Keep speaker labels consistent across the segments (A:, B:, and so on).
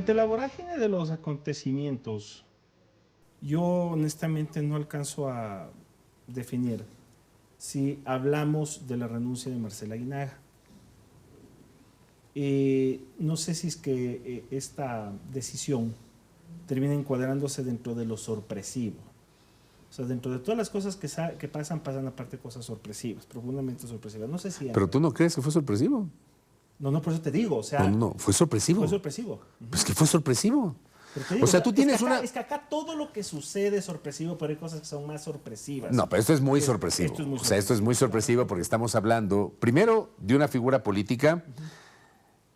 A: ante la vorágine de los acontecimientos, yo honestamente no alcanzo a definir si hablamos de la renuncia de Marcela Aguinaga. No sé si es que esta decisión termina encuadrándose dentro de lo sorpresivo. O sea, dentro de todas las cosas que pasan aparte cosas sorpresivas, profundamente sorpresivas. No sé si...
B: ¿Pero tú no crees que fue sorpresivo?
A: No, por eso te digo, o sea...
B: No, fue sorpresivo.
A: Fue sorpresivo.
B: Pues que fue sorpresivo.
A: Digo,
B: o sea, tú tienes
A: Es que acá todo lo que sucede es sorpresivo, pero hay cosas que son más sorpresivas.
B: No, pero esto es muy sorpresivo.
A: Esto es muy
B: o sea, esto es muy sorpresivo porque estamos hablando, primero, de una figura política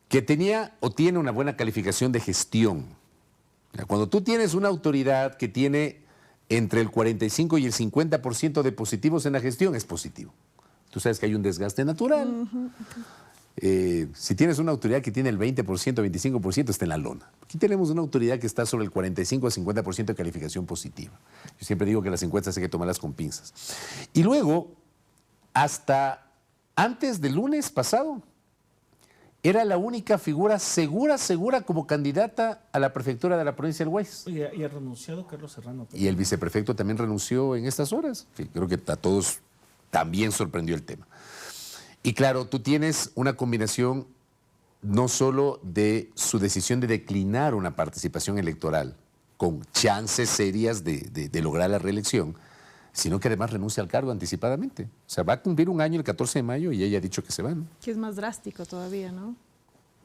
B: que tenía o tiene una buena calificación de gestión. Cuando tú tienes una autoridad que tiene entre el 45 y el 50% de positivos en la gestión, es positivo. Tú sabes que hay un desgaste natural. Si tienes una autoridad que tiene el 20%, 25%, está en la lona. Aquí tenemos una autoridad que está sobre el 45 a 50% de calificación positiva. Yo siempre digo que las encuestas hay que tomarlas con pinzas. Y luego, hasta antes del lunes pasado, era la única figura segura como candidata a la prefectura de la provincia del Guayas.
A: Oye, y ha renunciado Carlos Serrano.
B: Y el viceprefecto también renunció en estas horas. Sí, creo que a todos también sorprendió el tema. Y claro, tú tienes una combinación no solo de su decisión de declinar una participación electoral con chances serias de lograr la reelección, sino que además renuncia al cargo anticipadamente. O sea, va a cumplir un año el 14 de mayo y ella ha dicho que se va, ¿no?
C: Que es más drástico todavía, ¿no?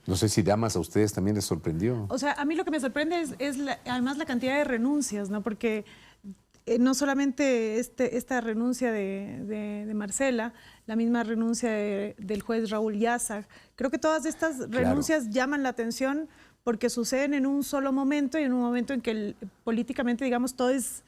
B: No sé si, damas, a ustedes también les sorprendió.
C: O sea, a mí lo que me sorprende es además la cantidad de renuncias, ¿no? Porque no solamente esta renuncia de Marcela, la misma renuncia del juez Raúl Yasag, creo que todas estas renuncias llaman la atención porque suceden en un solo momento y en un momento en que políticamente, digamos, todo es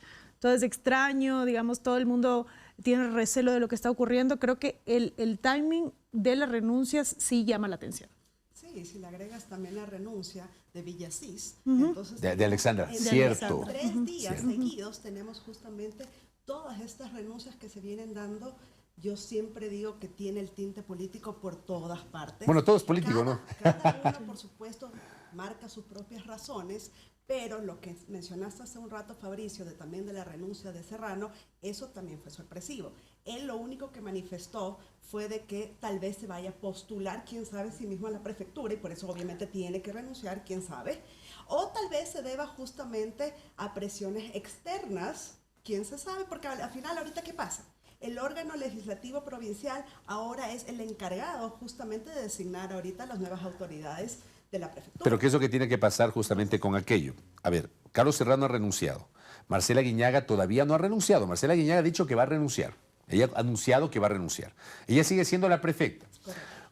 C: extraño, digamos, todo el mundo tiene recelo de lo que está ocurriendo. Creo que el timing de las renuncias sí llama la atención.
D: Sí, si le agregas también la renuncia de Villasís, entonces...
B: De Alexandra, cierto.
D: 3 días seguidos tenemos justamente todas estas renuncias que se vienen dando. Yo siempre digo que tiene el tinte político por todas partes.
B: Bueno, todo es político, ¿no?
D: Cada uno, por supuesto, marca sus propias razones, pero lo que mencionaste hace un rato, Fabricio, también de la renuncia de Serrano, eso también fue sorpresivo. Él lo único que manifestó fue de que tal vez se vaya a postular, quién sabe, sí mismo a la prefectura, y por eso obviamente tiene que renunciar, quién sabe. O tal vez se deba justamente a presiones externas, quién se sabe, porque al final ahorita ¿qué pasa? El órgano legislativo provincial ahora es el encargado justamente de designar ahorita las nuevas autoridades de la prefectura.
B: Pero ¿qué es lo que tiene que pasar justamente con aquello? A ver, Carlos Serrano ha renunciado. Marcela Aguinaga todavía no ha renunciado. Marcela Aguinaga ha dicho que va a renunciar. Ella ha anunciado que va a renunciar. Ella sigue siendo la prefecta.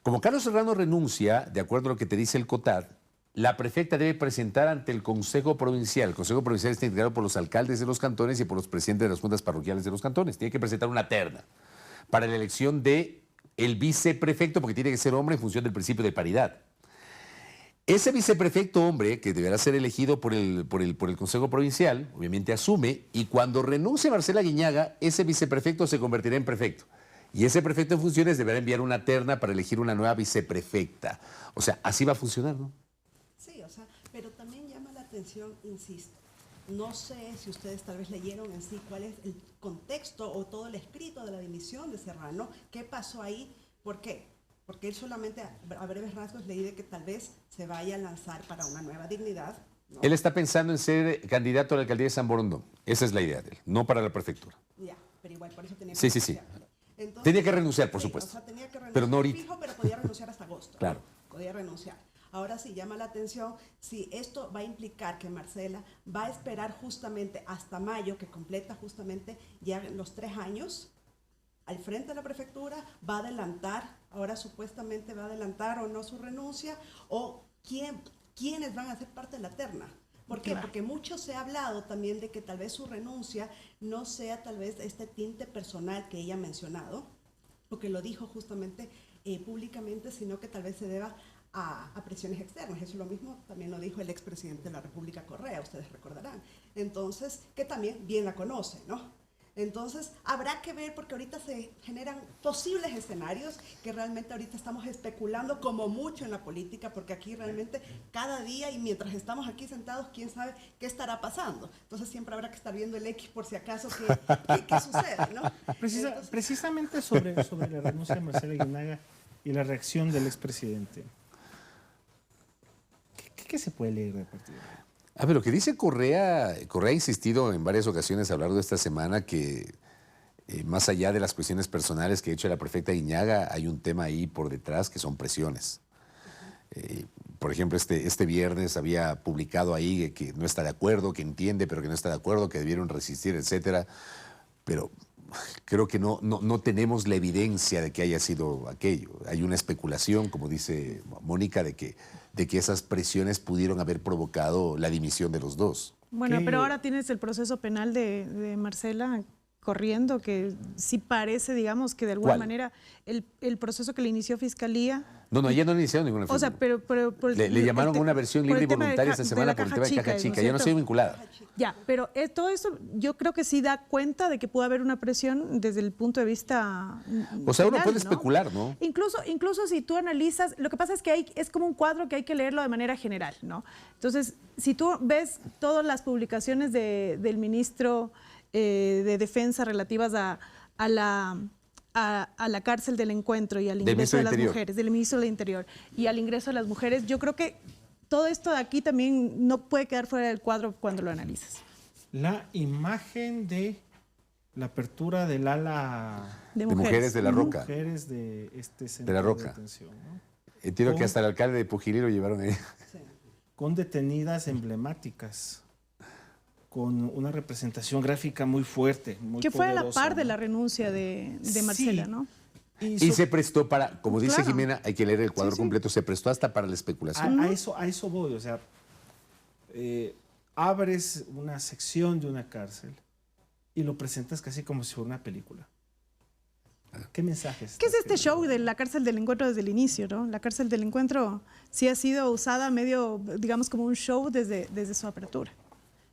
B: Como Carlos Serrano renuncia, de acuerdo a lo que te dice el COTAD, la prefecta debe presentar ante el Consejo Provincial. El Consejo Provincial está integrado por los alcaldes de los cantones y por los presidentes de las juntas parroquiales de los cantones. Tiene que presentar una terna para la elección del viceprefecto, porque tiene que ser hombre en función del principio de paridad. Ese viceprefecto hombre, que deberá ser elegido por el Consejo Provincial, obviamente asume, y cuando renuncie Marcela Aguinaga, ese viceprefecto se convertirá en prefecto. Y ese prefecto en funciones deberá enviar una terna para elegir una nueva viceprefecta. O sea, así va a funcionar, ¿no?
D: Sí, o sea, pero también llama la atención, insisto, no sé si ustedes tal vez leyeron en sí cuál es el contexto o todo el escrito de la dimisión de Serrano, qué pasó ahí, ¿por qué? Porque él solamente a breves rasgos leí de que tal vez se vaya a lanzar para una nueva dignidad, ¿no?
B: Él está pensando en ser candidato a la alcaldía de San Borondón. Esa es la idea de él, no para la prefectura.
D: Ya, pero igual por eso tenía que
B: Sí.
D: renunciar. Entonces,
B: Tenía que renunciar, por
D: sí,
B: supuesto.
D: O sea, tenía que renunciar
B: pero no ahorita.
D: fijo, pero podía renunciar hasta agosto.
B: Claro.
D: Podía renunciar. Ahora sí, llama la atención si esto va a implicar que Marcela va a esperar justamente hasta mayo, que completa justamente ya los 3 años, al frente de la prefectura, va a adelantar, ahora supuestamente va a adelantar o no su renuncia, o quiénes van a ser parte de la terna. ¿Por qué? Porque mucho se ha hablado también de que tal vez su renuncia no sea tal vez este tinte personal que ella ha mencionado, o que lo dijo justamente públicamente, sino que tal vez se deba a presiones externas. Eso lo mismo también lo dijo el expresidente de la República, Correa, ustedes recordarán. Entonces, que también bien la conoce, ¿no? Entonces, habrá que ver, porque ahorita se generan posibles escenarios que realmente ahorita estamos especulando como mucho en la política, porque aquí realmente cada día y mientras estamos aquí sentados, quién sabe qué estará pasando. Entonces, siempre habrá que estar viendo el X por si acaso qué sucede, ¿no? Entonces,
A: Precisamente sobre la renuncia de Marcela Aguinaga y la reacción del expresidente. ¿Qué se puede leer a partir de ahí?
B: A ver, lo que dice Correa ha insistido en varias ocasiones a lo largo de esta semana que más allá de las cuestiones personales que ha hecho la prefecta Guiñaga, hay un tema ahí por detrás que son presiones. Por ejemplo, este viernes había publicado ahí que no está de acuerdo, que entiende, pero que no está de acuerdo, que debieron resistir, etcétera. Pero creo que no tenemos la evidencia de que haya sido aquello. Hay una especulación, como dice Mónica, de que esas presiones pudieron haber provocado la dimisión de los dos.
C: Bueno,
A: ¿Qué?
C: pero ahora tienes el proceso penal de Marcela corriendo, que sí parece, digamos, que de alguna
B: ¿Cuál?
C: manera el proceso que le inició Fiscalía...
B: No, ella no ha iniciado ninguna
C: O sea,
B: enfermedad.
C: pero
B: Le llamaron una versión
C: por
B: libre
C: el
B: y
C: tema de
B: voluntaria esta semana
C: la
B: por el tema de caja
C: ¿no es
B: chica. Ya no
C: cierto?
B: estoy vinculada.
C: Ya, pero todo eso yo creo que sí da cuenta de que pudo haber una presión desde el punto de vista
B: O sea, uno
C: penal,
B: puede
C: ¿no?
B: especular, ¿no?
C: Incluso si tú analizas, lo que pasa es que es como un cuadro que hay que leerlo de manera general, ¿no? Entonces, si tú ves todas las publicaciones del ministro de Defensa relativas a la cárcel del encuentro y al
B: Del
C: ingreso
B: ministro
C: de
B: del
C: las
B: Interior.
C: mujeres, del ministro del Interior y al ingreso de las mujeres, yo creo que todo esto de aquí también no puede quedar fuera del cuadro cuando lo analizas.
A: La imagen de la apertura del ala
C: De
B: De mujeres de la Roca.
A: mujeres de este centro
B: De la Roca.
A: detención, ¿no?
B: Entiendo que hasta el alcalde de Pujilí lo llevaron ahí.
A: Con detenidas emblemáticas, con una representación gráfica muy fuerte, muy
C: Que fue a la
A: poderosa,
C: par de
A: ¿no?
C: la renuncia de Marcela,
A: Sí.
C: ¿no?
B: Y
A: so-
B: se prestó para, como dice
C: Claro.
B: Jimena, hay que leer el cuadro
A: Sí, sí.
B: completo, se prestó hasta para la especulación.
A: a eso voy, o sea, abres una sección de una cárcel y lo presentas casi como si fuera una película. ¿Qué mensajes?
C: ¿Qué es
A: estás
C: este
A: queriendo?
C: show de la cárcel del encuentro desde el inicio, no? La cárcel del encuentro sí ha sido usada medio, digamos, como un show desde su apertura.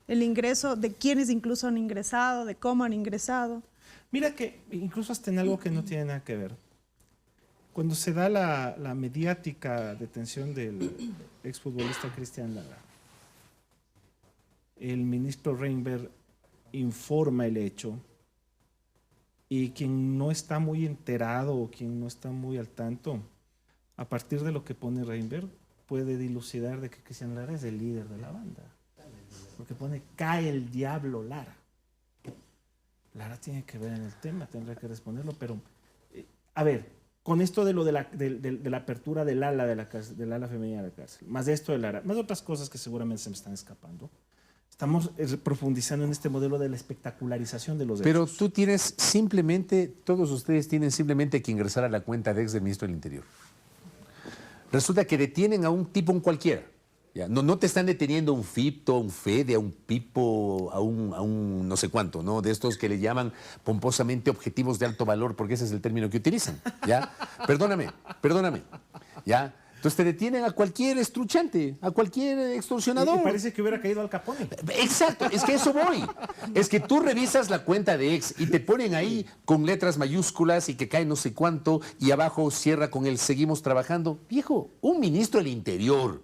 C: El ingreso, de quiénes incluso han ingresado, de cómo han ingresado.
A: Mira que incluso hasta en algo que no tiene nada que ver. Cuando se da la mediática detención del exfutbolista Cristian Lara, el ministro Reinberg informa el hecho y quien no está muy enterado o quien no está muy al tanto, a partir de lo que pone Reinberg, puede dilucidar de que Cristian Lara es el líder de la banda. Porque pone, cae el diablo Lara. Lara tiene que ver en el tema, tendrá que responderlo, pero a ver, con esto de lo de la apertura del ala de la cárcel, del ala femenina de la cárcel, más de esto de Lara, más otras cosas que seguramente se me están escapando, estamos profundizando en este modelo de la espectacularización de los
B: Pero
A: hechos.
B: tú tienes simplemente, todos ustedes tienen simplemente que ingresar a la cuenta de ex del ministro del Interior. Resulta que detienen a un tipo, un cualquiera. ¿Ya? No te están deteniendo a un FIPTO, a un FEDE, a un PIPO, a un no sé cuánto, ¿no? De estos que le llaman pomposamente objetivos de alto valor, porque ese es el término que utilizan, ¿ya? Perdóname, ¿ya? Entonces te detienen a cualquier estruchante, a cualquier extorsionador.
A: Y parece que hubiera caído Al Capone.
B: Exacto, es que a eso voy. Es que tú revisas la cuenta de ex y te ponen ahí con letras mayúsculas y que cae no sé cuánto y abajo cierra con el seguimos trabajando. Viejo, un ministro del Interior,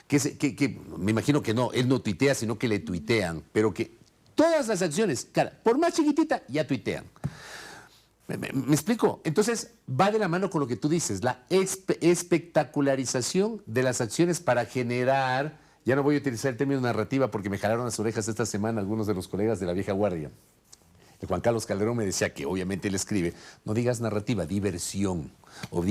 B: que me imagino que no, él no tuitea, sino que le tuitean, pero que todas las acciones, cara, por más chiquitita, ya tuitean. ¿Me explico? Entonces, va de la mano con lo que tú dices, la espectacularización de las acciones para generar, ya no voy a utilizar el término narrativa porque me jalaron las orejas esta semana algunos de los colegas de la vieja guardia. El Juan Carlos Calderón me decía que obviamente él escribe, no digas narrativa, di versión, o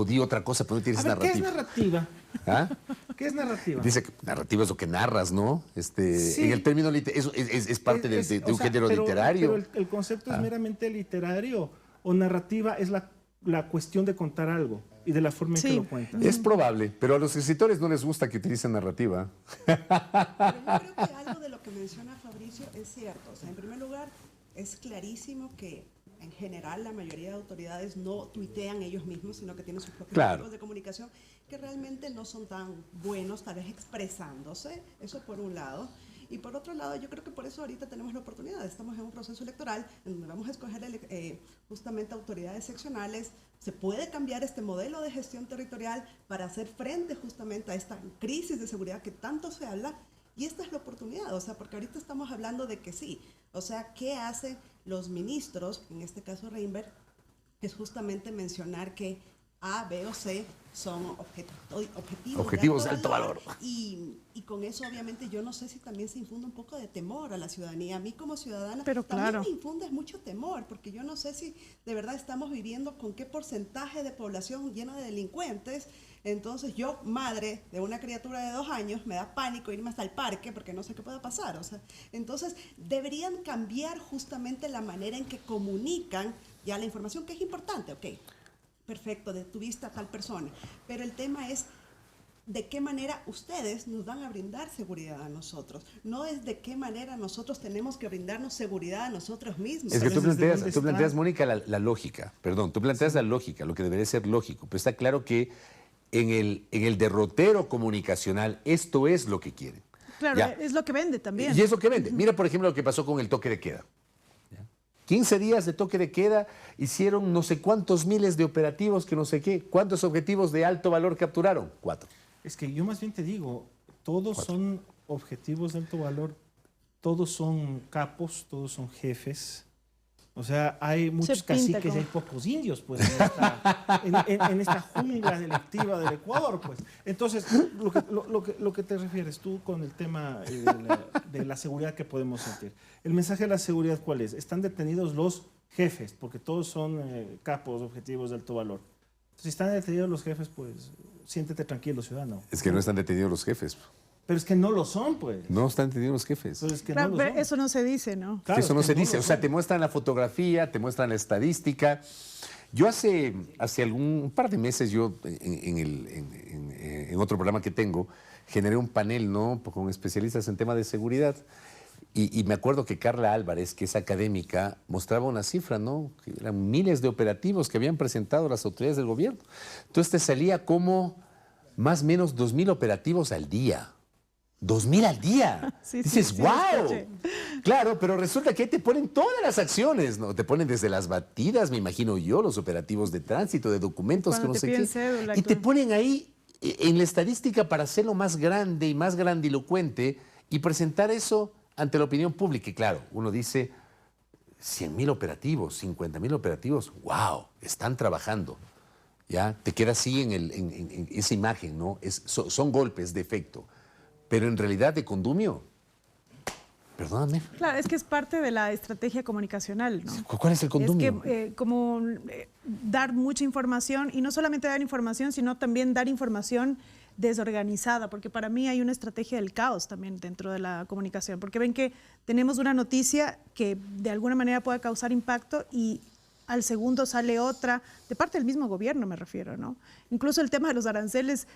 B: di otra cosa, pero no tienes
A: A ver, ¿qué es
B: narrativa.
A: narrativa?
B: ¿Ah?
A: ¿Qué es narrativa?
B: Dice que narrativa es lo que narras, ¿no?
A: Sí.
B: En el término eso es parte de
A: O
B: un
A: sea,
B: género
A: pero
B: literario.
A: el concepto es meramente literario o narrativa es la cuestión de contar algo y de la forma en que
C: Sí.
A: lo cuentas.
B: Es probable, pero a los escritores no les gusta que utilicen narrativa.
D: Pero yo creo que algo de lo que menciona Fabricio es cierto. O sea, en primer lugar, es clarísimo que en general la mayoría de autoridades no tuitean ellos mismos, sino que tienen sus propios
B: Claro.
D: medios de comunicación que realmente no son tan buenos, tal vez expresándose. Eso por un lado. Y por otro lado, yo creo que por eso ahorita tenemos la oportunidad. Estamos en un proceso electoral en donde vamos a escoger justamente autoridades seccionales. Se puede cambiar este modelo de gestión territorial para hacer frente justamente a esta crisis de seguridad que tanto se habla. Y esta es la oportunidad, o sea, porque ahorita estamos hablando de que sí, o sea, ¿qué hacen los ministros, en este caso Reinberg, es justamente mencionar que A, B o C son
B: objetivos de alto valor.
D: Y con eso obviamente yo no sé si también se infunde un poco de temor a la ciudadanía. A mí como ciudadana
C: Pero
D: también
C: claro,
D: me infunde mucho temor, porque yo no sé si de verdad estamos viviendo con qué porcentaje de población llena de delincuentes. Entonces yo, madre de una criatura de 2 años, me da pánico irme hasta el parque porque no sé qué pueda pasar. O sea, entonces deberían cambiar justamente la manera en que comunican ya la información, que es importante, ok. Perfecto, detuviste a tal persona. Pero el tema es de qué manera ustedes nos van a brindar seguridad a nosotros. No es de qué manera nosotros tenemos que brindarnos seguridad a nosotros mismos.
B: Es que tú
A: ¿Sabes desde
B: planteas,
A: dónde está?
B: Mónica, la lógica. Perdón, tú planteas la lógica, lo que debería ser lógico. Pero está claro que en el derrotero comunicacional esto es lo que quieren.
C: claro,
B: Ya.
C: es lo que vende también.
B: Y es lo que vende. Mira, por ejemplo, lo que pasó con el toque de queda. 15 días de toque de queda, hicieron no sé cuántos miles de operativos, que no sé qué. ¿Cuántos objetivos de alto valor capturaron? 4.
A: Es que yo más bien te digo, todos son objetivos de alto valor, todos son capos, todos son jefes. O sea, hay muchos
C: pinta
A: caciques y
C: como-
A: hay pocos indios, pues, en esta jungla delictiva del Ecuador, pues. Entonces, lo que te refieres tú con el tema de la seguridad que podemos sentir. El mensaje de la seguridad, ¿cuál es? Están detenidos los jefes, porque todos son capos, objetivos de alto valor. Si están detenidos los jefes, pues, siéntete tranquilo, ciudadano.
B: Es que no están detenidos los jefes.
A: Pero es que no lo son, pues.
B: No están detenidos los jefes.
A: Pero es que
C: Claro,
A: no lo
C: pero
A: son.
C: eso no se dice, ¿no?
A: Claro,
B: Eso
A: es
B: no
A: que
B: se
A: no
B: dice.
A: lo
B: O sea,
A: son.
B: te muestran la fotografía, te muestran la estadística. Yo hace un par de meses, yo en otro programa que tengo, generé un panel, ¿no?, con especialistas en tema de seguridad. Y me acuerdo que Carla Álvarez, que es académica, mostraba una cifra, ¿no?, que eran miles de operativos que habían presentado las autoridades del gobierno. Entonces te salía como más o menos 2.000 operativos al día. 2.000 al día.
C: Sí, sí,
B: Dices,
C: sí,
B: ¡wow!
C: escuché.
B: Claro, pero resulta que ahí te ponen todas las acciones, ¿no? Te ponen desde las batidas, me imagino yo, los operativos de tránsito, de documentos, que
C: Cuando
B: no
C: te
B: sé
C: piden
B: qué.
C: cédula y
B: Y te
C: todo.
B: ponen ahí en la estadística para hacerlo más grande y más grandilocuente y presentar eso ante la opinión pública. Y claro, uno dice, 100.000 operativos, 50.000 operativos, ¡wow! Están trabajando. ¿Ya? Te queda así en esa imagen, ¿no? Son golpes de efecto. Pero en realidad de condumio, perdóname,
C: Claro, es que es parte de la estrategia comunicacional, ¿no?
B: ¿cuál es el condumio?
C: Es que dar mucha información, y no solamente dar información, sino también dar información desorganizada, porque para mí hay una estrategia del caos también dentro de la comunicación, porque ven que tenemos una noticia que de alguna manera puede causar impacto y al segundo sale otra, de parte del mismo gobierno me refiero, ¿no? Incluso el tema de los aranceles,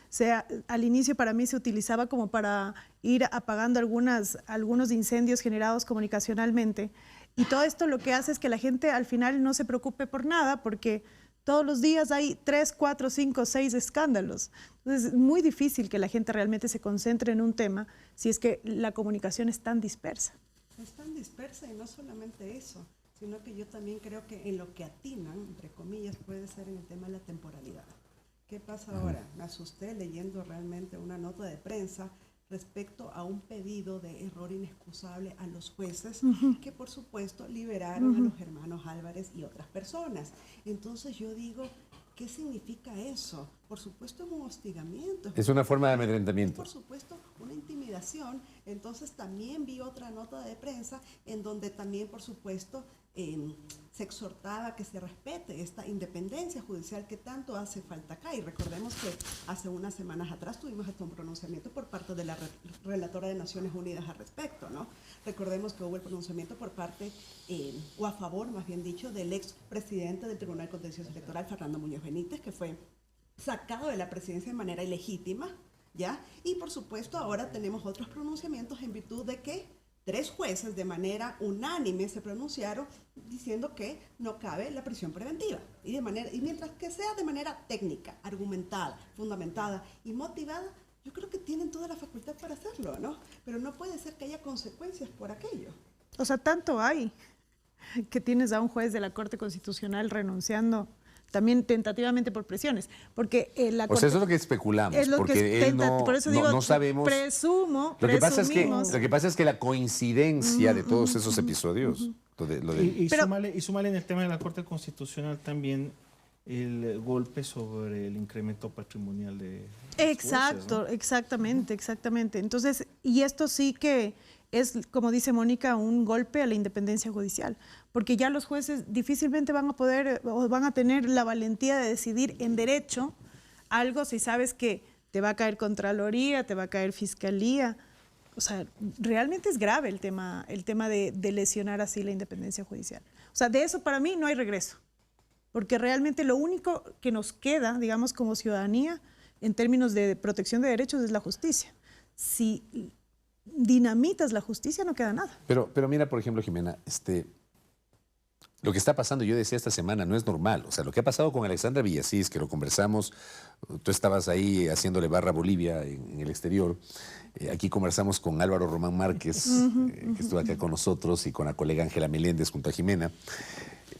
C: al inicio para mí se utilizaba como para ir apagando algunos incendios generados comunicacionalmente. Y todo esto lo que hace es que la gente al final no se preocupe por nada, porque todos los días hay 3, 4, 5, 6 escándalos. Entonces es muy difícil que la gente realmente se concentre en un tema si es que la comunicación es tan dispersa.
D: Es tan dispersa y no solamente eso, sino que yo también creo que en lo que atinan, entre comillas, puede ser en el tema de la temporalidad. ¿Qué pasa ahora? Me asusté leyendo realmente una nota de prensa respecto a un pedido de error inexcusable a los jueces que por supuesto liberaron a los hermanos Álvarez y otras personas. Entonces yo digo, ¿qué significa eso? Por supuesto es un hostigamiento.
B: Es una forma de
D: Es,
B: amedrentamiento.
D: por supuesto, una intimidación. Entonces también vi otra nota de prensa en donde también, por supuesto, se exhortaba que se respete esta independencia judicial que tanto hace falta acá. Y recordemos que hace unas semanas atrás tuvimos hasta un pronunciamiento por parte de la relatora de Naciones Unidas al respecto, ¿no? Recordemos que hubo el pronunciamiento por parte, o a favor, más bien dicho, del ex presidente del Tribunal Contencioso Electoral, Fernando Muñoz Benítez, que fue sacado de la presidencia de manera ilegítima, ¿ya? Y por supuesto ahora tenemos otros pronunciamientos en virtud de que 3 jueces de manera unánime se pronunciaron diciendo que no cabe la prisión preventiva. Y mientras que sea de manera técnica, argumentada, fundamentada y motivada, yo creo que tienen toda la facultad para hacerlo, ¿no? Pero no puede ser que haya consecuencias por aquello.
C: O sea, tanto hay que tienes a un juez de la Corte Constitucional renunciando también tentativamente por presiones, porque la
B: O sea, eso es lo que especulamos,
C: es lo
B: porque
C: que
B: él no,
C: por eso
B: no-
C: digo,
B: no sabemos.
C: presumimos.
B: Lo que pasa es que la coincidencia de todos esos episodios, lo de-
A: Y
C: Pero-
A: súmale en el tema de la Corte Constitucional también el golpe sobre el incremento patrimonial de los
C: Exacto,
A: jueces, ¿no?
C: exactamente. Entonces, y esto sí que es, como dice Mónica, un golpe a la independencia judicial, porque ya los jueces difícilmente van a poder o van a tener la valentía de decidir en derecho algo si sabes que te va a caer Contraloría, te va a caer Fiscalía. O sea, realmente es grave el tema de lesionar así la independencia judicial. O sea, de eso para mí no hay regreso, porque realmente lo único que nos queda, digamos, como ciudadanía, en términos de protección de derechos, es la justicia. Si dinamitas la justicia, no queda nada.
B: Pero mira, por ejemplo, Jimena, lo que está pasando, yo decía esta semana, no es normal. O sea, lo que ha pasado con Alexandra Villasís, que lo conversamos, tú estabas ahí haciéndole barra a Bolivia en el exterior. Aquí conversamos con Álvaro Román Márquez, que estuvo acá con nosotros, y con la colega Ángela Meléndez junto a Jimena.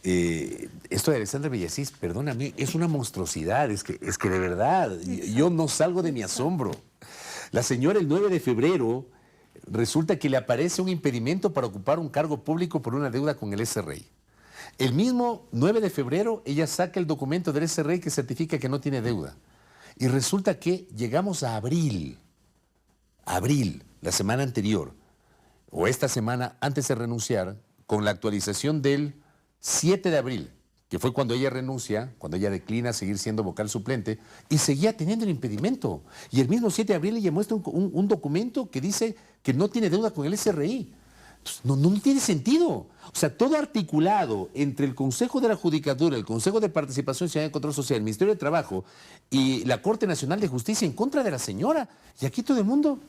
B: Esto de Alexandra Villasís, perdóname, es una monstruosidad. Es que de verdad, yo no salgo de mi asombro. La señora el 9 de febrero resulta que le aparece un impedimento para ocupar un cargo público por una deuda con el SRI. El mismo 9 de febrero ella saca el documento del SRI que certifica que no tiene deuda. Y resulta que llegamos a abril, la semana anterior, o esta semana antes de renunciar, con la actualización del 7 de abril, que fue cuando ella renuncia, cuando ella declina seguir siendo vocal suplente, y seguía teniendo el impedimento. Y el mismo 7 de abril ella muestra un documento que dice que no tiene deuda con el SRI. Entonces, no tiene sentido. O sea, todo articulado entre el Consejo de la Judicatura, el Consejo de Participación Ciudadana y Control Social, el Ministerio de Trabajo y la Corte Nacional de Justicia en contra de la señora. Y aquí todo el mundo,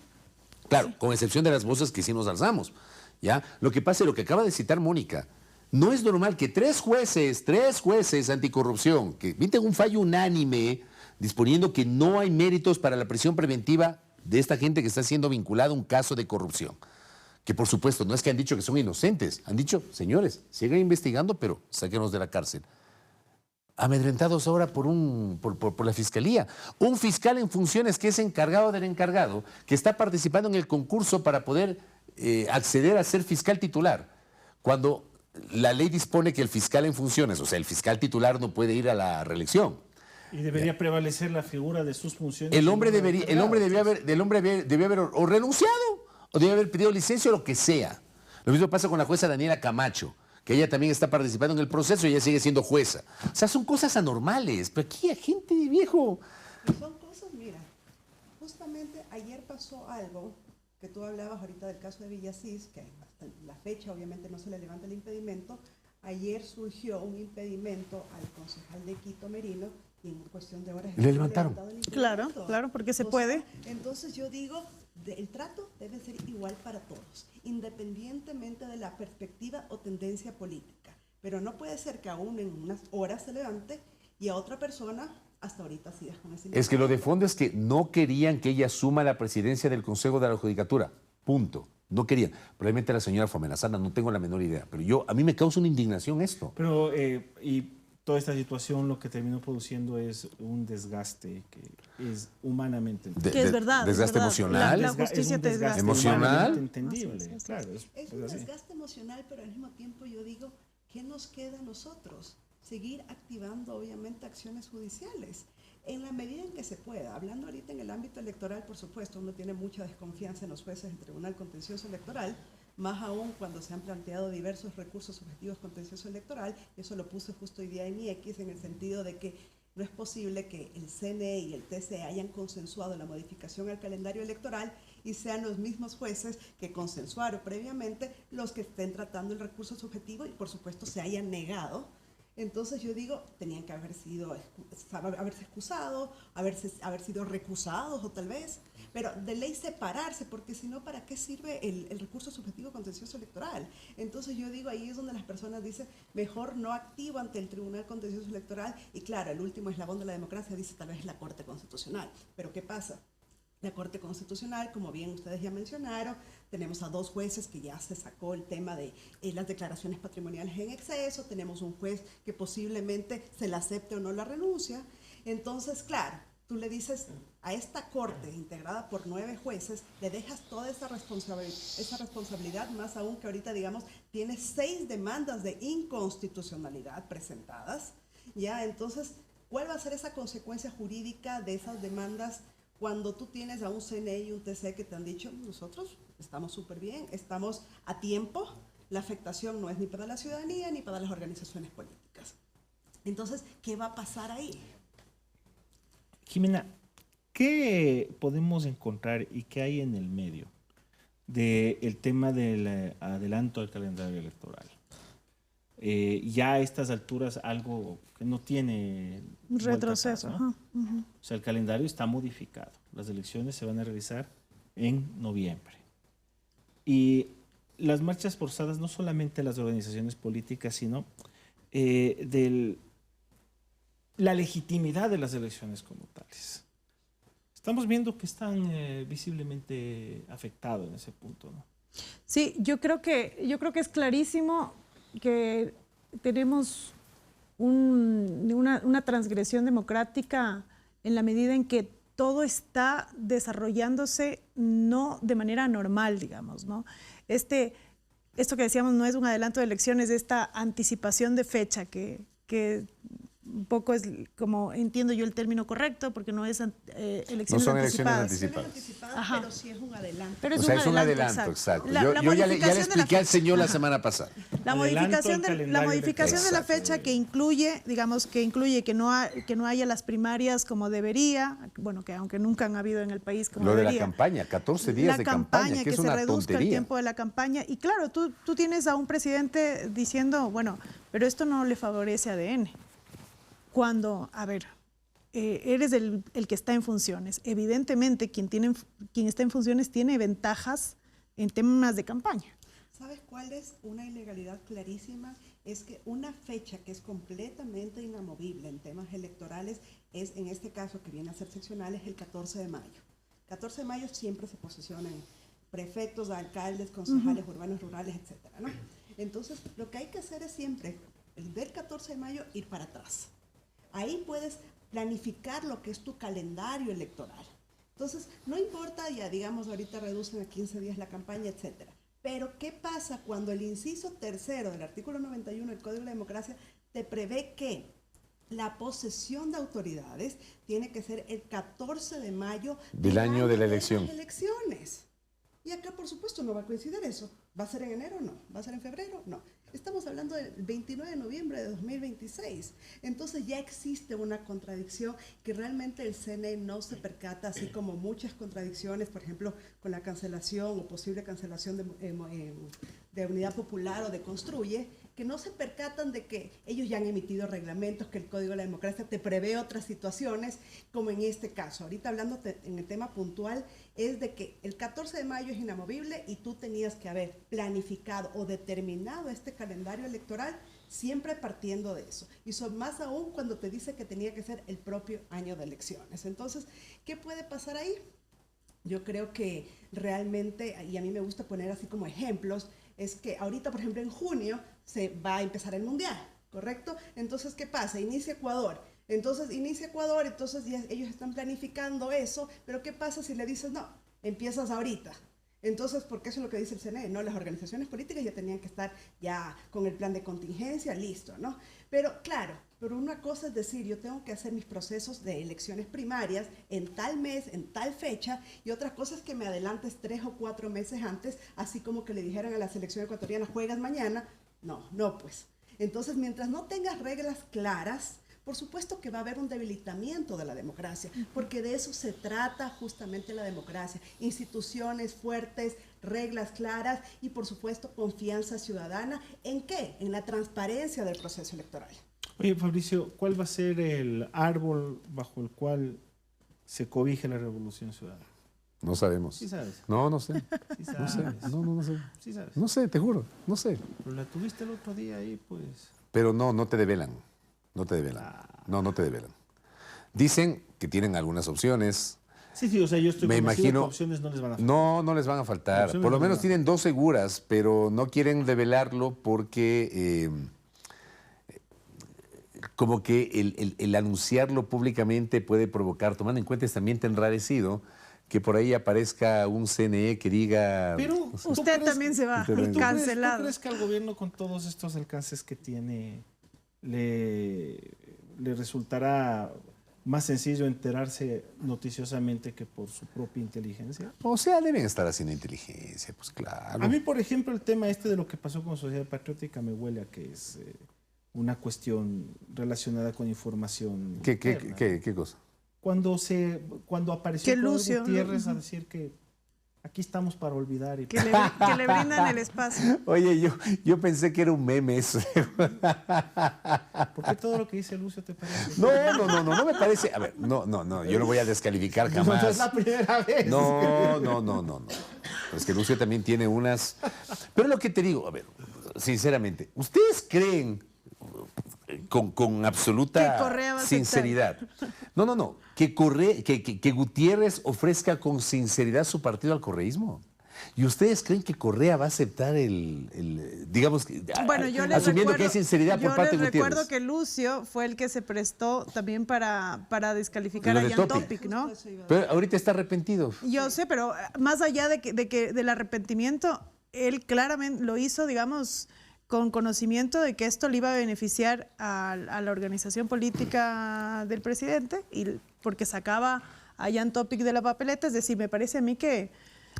B: claro, con excepción de las voces que sí nos alzamos, ¿ya? Lo que pasa es lo que acaba de citar Mónica. No es normal que tres jueces anticorrupción, que emiten un fallo unánime disponiendo que no hay méritos para la prisión preventiva de esta gente que está siendo vinculada a un caso de corrupción. Que por supuesto no es que han dicho que son inocentes, han dicho, señores, sigan investigando, pero sáquenos de la cárcel. Amedrentados ahora por la fiscalía. Un fiscal en funciones que es encargado del encargado, que está participando en el concurso para poder acceder a ser fiscal titular. Cuando la ley dispone que el fiscal en funciones, o sea, el fiscal titular no puede ir a la reelección.
A: Y debería prevalecer la figura de sus funciones.
B: El hombre debía haber o renunciado o debía haber pedido licencia o lo que sea. Lo mismo pasa con la jueza Daniela Camacho, que ella también está participando en el proceso y ella sigue siendo jueza. O sea, son cosas anormales. Pero aquí hay gente, viejo.
D: Son cosas, mira, justamente ayer pasó algo que tú hablabas ahorita del caso de Villasís, que hasta la fecha obviamente no se le levanta el impedimento. Ayer surgió un impedimento al concejal de Quito, Merino, y en cuestión de horas...
B: ¿Le levantaron?
C: Claro, porque se puede.
D: Entonces yo digo, el trato debe ser igual para todos, independientemente de la perspectiva o tendencia política. Pero no puede ser que aún en unas horas se levante y a otra persona hasta ahorita sigas con ese...
B: Es que lo de fondo es que no querían que ella asuma la presidencia del Consejo de la Judicatura. Punto. No querían. Probablemente la señora fue amenazada, no tengo la menor idea. Pero a mí me causa una indignación esto.
A: Pero, y toda esta situación lo que terminó produciendo es un desgaste que es humanamente
C: Que es verdad.
B: Desgaste
C: es verdad.
B: emocional.
C: La justicia te desgasta.
B: Emocional.
A: Entendible.
C: Así es.
A: Claro,
D: Es
A: es
D: un
A: así.
D: desgaste emocional, pero al mismo tiempo yo digo, ¿qué nos queda a nosotros? Seguir activando obviamente acciones judiciales en la medida en que se pueda. Hablando ahorita en el ámbito electoral, por supuesto, uno tiene mucha desconfianza en los jueces del Tribunal Contencioso Electoral, más aún cuando se han planteado diversos recursos objetivos contencioso electoral. Eso lo puse justo hoy día en mi X, en el sentido de que no es posible que el CNE y el TCE hayan consensuado la modificación al calendario electoral y sean los mismos jueces que consensuaron previamente los que estén tratando el recurso subjetivo y por supuesto se hayan negado. Entonces yo digo, tenían que haberse excusado, haber sido recusados o tal vez, pero de ley separarse, porque si no, ¿para qué sirve el recurso subjetivo contencioso electoral? Entonces yo digo, ahí es donde las personas dicen, mejor no activo ante el Tribunal Contencioso Electoral, y claro, el último eslabón de la democracia dice tal vez la Corte Constitucional, pero ¿qué pasa? La Corte Constitucional, como bien ustedes ya mencionaron, tenemos a 2 jueces que ya se sacó el tema de las declaraciones patrimoniales en exceso, tenemos un juez que posiblemente se le acepte o no la renuncia. Entonces, claro, tú le dices a esta Corte integrada por 9 jueces, le dejas toda esa responsabilidad, más aún que ahorita, digamos, tiene 6 demandas de inconstitucionalidad presentadas, ¿ya? Entonces, ¿cuál va a ser esa consecuencia jurídica de esas demandas cuando tú tienes a un CNE y un TC que te han dicho, nosotros estamos súper bien, estamos a tiempo, la afectación no es ni para la ciudadanía ni para las organizaciones políticas? Entonces, ¿qué va a pasar ahí?
A: Jimena, ¿qué podemos encontrar y qué hay en el medio del tema del adelanto al calendario electoral? Ya a estas alturas algo que no tiene
C: Retroceso.
A: vuelta atrás, ¿no?
C: Ajá.
A: O sea, el calendario está modificado. Las elecciones se van a realizar en noviembre. Y las marchas forzadas, no solamente las organizaciones políticas, sino la legitimidad de las elecciones como tales. Estamos viendo que están visiblemente afectados en ese punto, ¿no?
C: Sí, yo creo que es clarísimo que tenemos una transgresión democrática en la medida en que todo está desarrollándose no de manera normal, digamos, ¿no? Esto que decíamos no es un adelanto de elecciones, esta anticipación de fecha que un poco es como, entiendo yo el término correcto, porque no es elecciones
B: No son elecciones
C: anticipadas.
B: anticipadas.
C: Ajá.
D: Pero sí es un adelanto.
C: Pero
B: O sea, es un adelanto, exacto. Yo ya le expliqué al señor la semana pasada.
C: La
A: Adelanto
C: modificación,
A: al
C: la
A: calendario
C: modificación de la
B: electoral.
C: fecha que incluye, digamos, que no haya las primarias como debería, bueno, que aunque nunca han habido en el país como
B: Lo de la
C: debería.
B: campaña, 14 días de campaña, que es
C: se
B: una
C: reduzca el
B: tontería.
C: tiempo de la campaña. Y claro, tú tienes a un presidente diciendo, bueno, pero esto no le favorece a ADN. Cuando, a ver, eres el que está en funciones. Evidentemente, quien está en funciones tiene ventajas en temas de campaña.
D: ¿Sabes cuál es una ilegalidad clarísima? Es que una fecha que es completamente inamovible en temas electorales es, en este caso que viene a ser seccional, es el 14 de mayo. 14 de mayo siempre se posesionan prefectos, alcaldes, concejales urbanos, rurales, etcétera, ¿no? Entonces, lo que hay que hacer es siempre, el del 14 de mayo, ir para atrás. Ahí puedes planificar lo que es tu calendario electoral. Entonces, no importa, ya digamos, ahorita reducen a 15 días la campaña, etcétera. Pero, ¿qué pasa cuando el inciso 3º del artículo 91 del Código de la Democracia te prevé que la posesión de autoridades tiene que ser el 14 de mayo
B: Del año de la
D: las
B: elección?
D: elecciones? Y acá, por supuesto, no va a coincidir eso. ¿Va a ser en enero? No. ¿Va a ser en febrero? No. Estamos hablando del 29 de noviembre de 2026. Entonces ya existe una contradicción que realmente el CNE no se percata, así como muchas contradicciones, por ejemplo, con la cancelación o posible cancelación de Unidad Popular o de Construye, que no se percatan de que ellos ya han emitido reglamentos, que el Código de la Democracia te prevé otras situaciones, como en este caso. Ahorita hablando en el tema puntual, es de que el 14 de mayo es inamovible y tú tenías que haber planificado o determinado este calendario electoral siempre partiendo de eso. Y son más aún cuando te dice que tenía que ser el propio año de elecciones. Entonces, ¿qué puede pasar ahí? Yo creo que realmente, y a mí me gusta poner así como ejemplos, es que ahorita, por ejemplo, en junio se va a empezar el Mundial, ¿correcto? Entonces, ¿qué pasa? Inicia Ecuador. Entonces ya ellos están planificando eso, pero ¿qué pasa si le dices, no, empiezas ahorita? Entonces, porque eso es lo que dice el CNE, ¿no? Las organizaciones políticas ya tenían que estar ya con el plan de contingencia listo, ¿no? Pero claro, pero una cosa es decir, yo tengo que hacer mis procesos de elecciones primarias en tal mes, en tal fecha, y otra cosa es que me adelantes 3 o 4 meses antes, así como que le dijeran a la selección ecuatoriana, juegas mañana. No, pues. Entonces, mientras no tengas reglas claras, por supuesto que va a haber un debilitamiento de la democracia, porque de eso se trata justamente la democracia. Instituciones fuertes, reglas claras y, por supuesto, confianza ciudadana. ¿En qué? En la transparencia del proceso electoral.
A: Oye, Fabricio, ¿cuál va a ser el árbol bajo el cual se cobije la Revolución Ciudadana?
B: No sabemos.
A: Sí sabes.
B: No sé.
A: Sí
B: No sé.
A: sabes.
B: No sé.
A: Sí sabes.
B: No sé, te juro. No sé.
A: Pero la tuviste el otro día ahí, pues.
B: Pero no te develan. No te develan. No te develan. Dicen que tienen algunas opciones.
A: Sí, o sea, yo estoy
B: Me
A: convencido
B: imagino-
A: que opciones no les van a faltar.
B: No les van a faltar.
A: Opciones
B: Por lo
A: no
B: menos
A: les van a
B: tienen dos seguras, pero no quieren revelarlo porque como que el anunciarlo públicamente puede provocar, tomando en cuenta, es también tan enrarecido que por ahí aparezca un CNE que diga...
A: Pero ¿tú
C: Usted
A: crees-
C: también se va
A: pero
C: cancelado.
A: ¿Tú crees que al gobierno, con todos estos alcances que tiene, le resultará más sencillo enterarse noticiosamente que por su propia inteligencia?
B: O sea, deben estar haciendo inteligencia, pues claro.
A: A mí, por ejemplo, el tema este de lo que pasó con Sociedad Patriótica me huele a que es una cuestión relacionada con información. interna.
B: ¿Qué cosa?
A: Cuando apareció
C: Que Lucio,
A: Gutiérrez
C: ¿no?
A: a decir que aquí estamos para olvidar. Y
C: Que le brindan el espacio.
B: Oye, yo pensé que era un meme eso.
A: ¿Por qué todo lo que dice Lucio te parece?
B: No me parece. A ver, no, yo no voy a descalificar
A: No, no es
B: jamás.
A: la primera vez.
B: No. Es que Lucio también tiene unas. Pero lo que te digo, a ver, sinceramente, ¿ustedes creen con absoluta
C: Que Correa va a
B: sinceridad? No, que Gutiérrez ofrezca con sinceridad su partido al correísmo. ¿Y ustedes creen que Correa va a aceptar digamos,
C: Bueno, yo les
B: asumiendo
C: recuerdo,
B: que hay sinceridad por parte de Gutiérrez?
C: recuerdo que Lucio fue el que se prestó también para descalificar
B: Lo
C: a
B: de
C: Jan
B: Topic.
C: Topic, ¿no?
D: Justo eso iba a
B: Pero ahorita está arrepentido.
C: Yo sé, pero más allá del arrepentimiento, él claramente lo hizo, digamos, con conocimiento de que esto le iba a beneficiar a la organización política del presidente, y porque sacaba a Jan Topic de la papeleta. Es decir, me parece a mí que,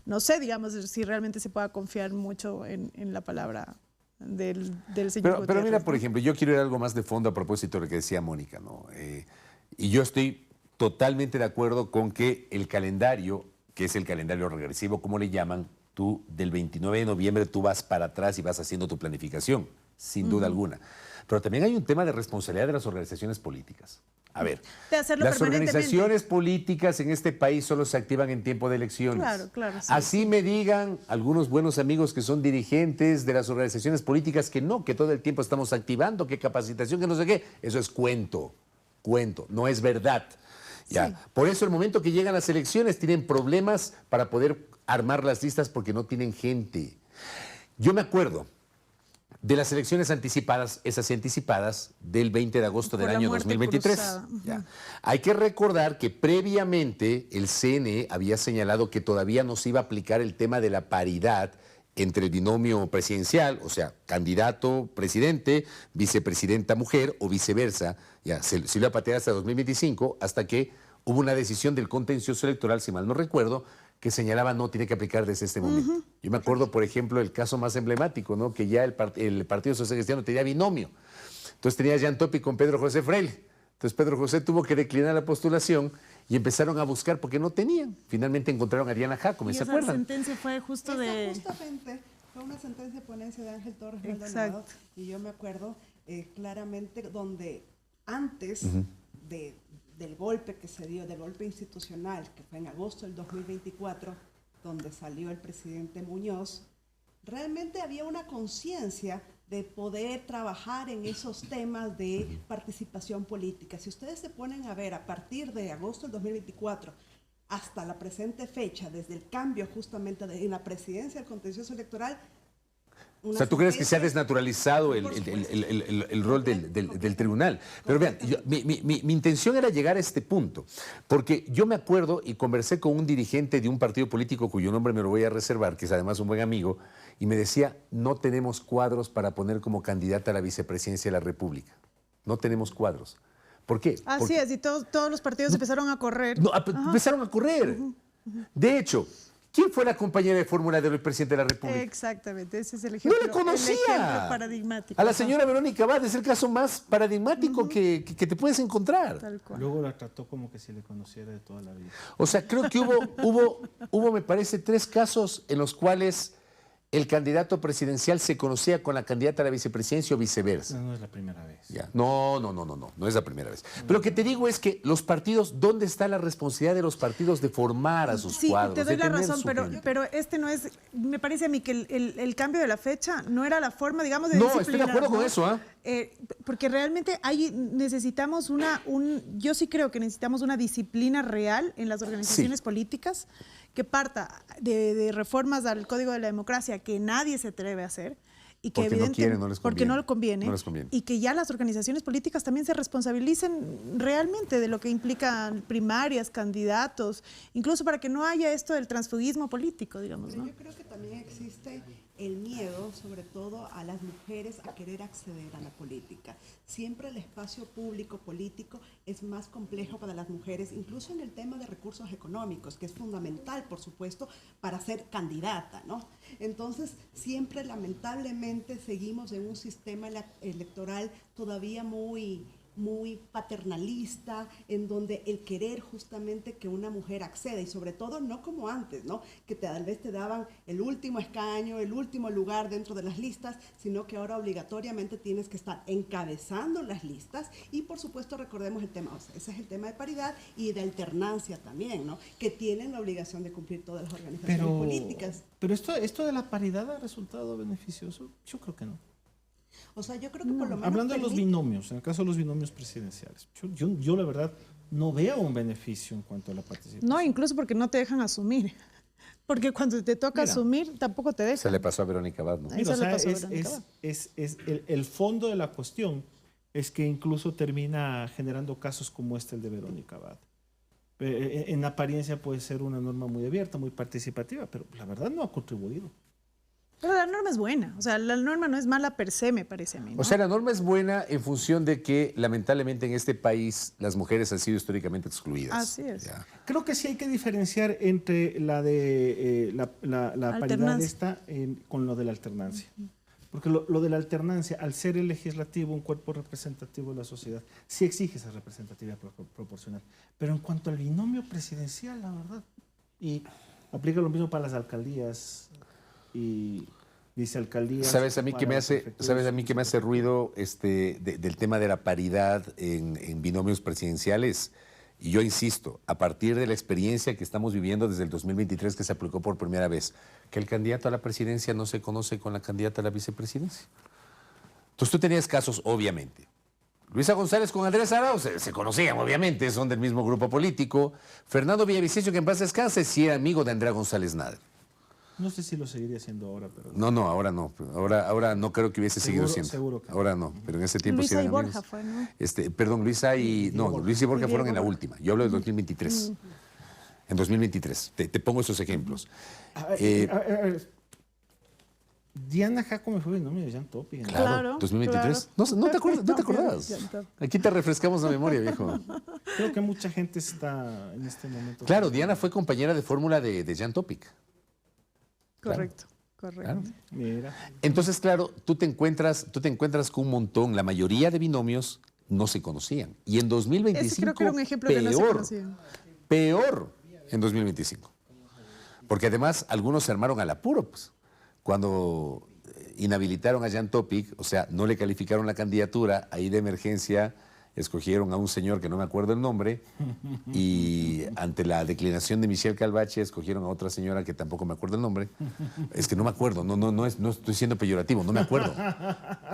C: no sé, digamos, si realmente se pueda confiar mucho en la palabra del señor
B: Pero mira,
C: Gutiérrez,
B: por
C: ¿no?
B: ejemplo, yo quiero ir a algo más de fondo a propósito de lo que decía Mónica, ¿no? Y yo estoy totalmente de acuerdo con que el calendario, que es el calendario regresivo, como le llaman, tú del 29 de noviembre tú vas para atrás y vas haciendo tu planificación, sin duda alguna. Pero también hay un tema de responsabilidad de las organizaciones políticas. A ver,
C: De hacerlo
B: las
C: permanentemente.
B: organizaciones políticas en este país solo se activan en tiempo de elecciones.
C: Claro, sí,
B: Así me digan algunos buenos amigos que son dirigentes de las organizaciones políticas que todo el tiempo estamos activando, que capacitación, que no sé qué. Eso es cuento, no es verdad. Ya.
C: Sí.
B: Por eso el momento que llegan las elecciones tienen problemas para poder armar las listas porque no tienen gente. Yo me acuerdo de las elecciones anticipadas, esas anticipadas del 20 de agosto del
C: Por la
B: año
C: muerte
B: 2023.
C: cruzada. Ujú.
B: Ya. Hay que recordar que previamente el CNE había señalado que todavía no se iba a aplicar el tema de la paridad entre el binomio presidencial, o sea, candidato presidente, vicepresidenta mujer o viceversa. Ya, se lo iba a patear hasta 2025, hasta que hubo una decisión del contencioso electoral, si mal no recuerdo, que señalaba no tiene que aplicar desde este momento. Yo me acuerdo, por ejemplo, el caso más emblemático, ¿no? Que ya el Partido Social Cristiano tenía binomio. Entonces tenía Jan Topic con Pedro José Freile. Entonces Pedro José tuvo que declinar la postulación y empezaron a buscar porque no tenían. Finalmente encontraron a Diana Jacome,
C: Y
B: ¿se
C: esa
B: acuerdan?
C: sentencia fue justo de...
D: Justamente fue una sentencia de ponencia de Ángel Torres
C: Exacto.
D: Maldonado, y yo me acuerdo claramente donde antes del golpe que se dio, del golpe institucional, que fue en agosto del 2024, donde salió el presidente Muñoz, realmente había una conciencia de poder trabajar en esos temas de participación política. Si ustedes se ponen a ver a partir de agosto del 2024 hasta la presente fecha, desde el cambio justamente en la presidencia del contencioso electoral.
B: O sea, ¿tú crees que se ha
D: sentencia-
B: desnaturalizado
D: Por supuesto.
B: el rol del tribunal? Pero vean, mi intención era llegar a este punto, porque yo me acuerdo y conversé con un dirigente de un partido político cuyo nombre me lo voy a reservar, que es además un buen amigo, y me decía, no tenemos cuadros para poner como candidata a la vicepresidencia de la República. No tenemos cuadros. ¿Por qué?
C: Así
B: Porque
C: es, y todos los partidos empezaron a correr.
B: empezaron a correr. De hecho, ¿quién fue la compañera de fórmula del presidente de la República?
C: Exactamente, ese es el
B: No
C: ejemplo.
B: le conocía.
C: El ejemplo paradigmático.
B: A la
C: Ajá,
B: señora Verónica Abad es el caso más paradigmático que te puedes encontrar.
C: tal cual.
A: Luego la trató como que si le conociera de toda la vida.
B: O sea, creo que hubo, me parece, 3 casos en los cuales el candidato presidencial se conocía con la candidata a la vicepresidencia o viceversa.
A: No es la primera vez.
B: Ya. No es la primera vez. Pero lo que te digo es que los partidos, ¿dónde está la responsabilidad de los partidos de formar a sus
C: Sí,
B: cuadros?
C: te doy
B: de
C: la
B: tener
C: razón,
B: su
C: pero,
B: gente?
C: pero este no es, me parece a mí que el cambio de la fecha no era la forma, digamos, de
B: No, estoy de
C: disciplinar,
B: acuerdo con
C: ¿no?
B: eso, ¿ah?
C: porque realmente necesitamos yo sí creo que necesitamos una disciplina real en las organizaciones políticas que parta de reformas al Código de la Democracia que nadie se atreve a hacer. Y que
B: porque no quieren, no les conviene.
C: Porque no les conviene.
B: No les conviene.
C: Y que ya las organizaciones políticas también se responsabilicen realmente de lo que implican primarias, candidatos, incluso para que no haya esto del transfugismo político, digamos, ¿no?
D: Yo creo que también existe el miedo, sobre todo a las mujeres, a querer acceder a la política. Siempre el espacio público político es más complejo para las mujeres, incluso en el tema de recursos económicos, que es fundamental, por supuesto, para ser candidata, ¿no? Entonces, siempre lamentablemente seguimos en un sistema electoral todavía muy paternalista, en donde el querer justamente que una mujer acceda, y sobre todo no como antes, ¿no? Que tal vez te daban el último escaño, el último lugar dentro de las listas, sino que ahora obligatoriamente tienes que estar encabezando las listas, y por supuesto recordemos el tema, o sea, ese es el tema de paridad y de alternancia también, ¿no? Que tienen la obligación de cumplir todas las organizaciones políticas.
A: Pero esto de la paridad ha resultado beneficioso, yo creo que no.
D: O sea, yo creo que por lo menos
A: hablando de los binomios, en el caso de los binomios presidenciales, yo la verdad no veo un beneficio en cuanto a la participación.
C: No, incluso porque no te dejan asumir. Porque cuando te toca asumir, tampoco te dejan.
B: Se le pasó a Verónica Abad, ¿no?
A: Mira, o sea, el fondo de la cuestión es que incluso termina generando casos como el de Verónica Abad. En apariencia puede ser una norma muy abierta, muy participativa, pero la verdad no ha contribuido.
C: Pero la norma es buena, o sea, la norma no es mala per se, me parece a mí, ¿no?
B: O sea, la norma es buena en función de que lamentablemente en este país las mujeres han sido históricamente excluidas.
C: Así es.
B: Ya.
A: Creo que sí hay que diferenciar entre la de la paridad con lo de la alternancia. Porque lo de la alternancia, al ser el legislativo un cuerpo representativo de la sociedad, sí exige esa representatividad proporcional. Pero en cuanto al binomio presidencial, la verdad, y aplica lo mismo para las alcaldías y vicealcaldías.
B: ¿Sabes a mí qué me hace ruido del tema de la paridad en binomios presidenciales? Y yo insisto, a partir de la experiencia que estamos viviendo desde el 2023, que se aplicó por primera vez, que el candidato a la presidencia no se conoce con la candidata a la vicepresidencia. Entonces tú tenías casos, obviamente. Luisa González con Andrés Arauz se conocían, obviamente, son del mismo grupo político. Fernando Villavicencio, que en paz descanse, sí era amigo de Andrea González Nader.
A: No sé si lo seguiría haciendo ahora, pero...
B: No, ahora no. Ahora no creo que hubiese seguido siendo.
A: Seguro que no.
B: Ahora no, pero en ese tiempo sí
C: Luisa
B: eran
C: y Borja
B: amigos.
C: fue, ¿no?
B: Perdón, Luisa y Borja fueron en la última. Yo hablo del 2023. En 2023. Te pongo esos ejemplos.
A: A ver, Diana Jacome fue binomio de Jean Topic.
C: Claro,
B: 2023.
C: claro.
B: ¿No te acordabas? Aquí te refrescamos la memoria, viejo.
A: Creo que mucha gente está en este momento.
B: Claro, Diana fue compañera de fórmula de Jean Topic.
C: Correcto.
B: Claro.
A: Mira.
B: Entonces, claro, tú te encuentras con un montón, la mayoría de binomios no se conocían. Y en 2025,
C: Ese creo que era un ejemplo que no se conocía.
B: Peor en 2025. Porque además algunos se armaron al apuro, pues. Cuando inhabilitaron a Jean Topic, o sea, no le calificaron la candidatura, ahí de emergencia escogieron a un señor que no me acuerdo el nombre, y ante la declinación de Michelle Calvache escogieron a otra señora que tampoco me acuerdo el nombre. Es que no me acuerdo, no estoy siendo peyorativo, no me acuerdo.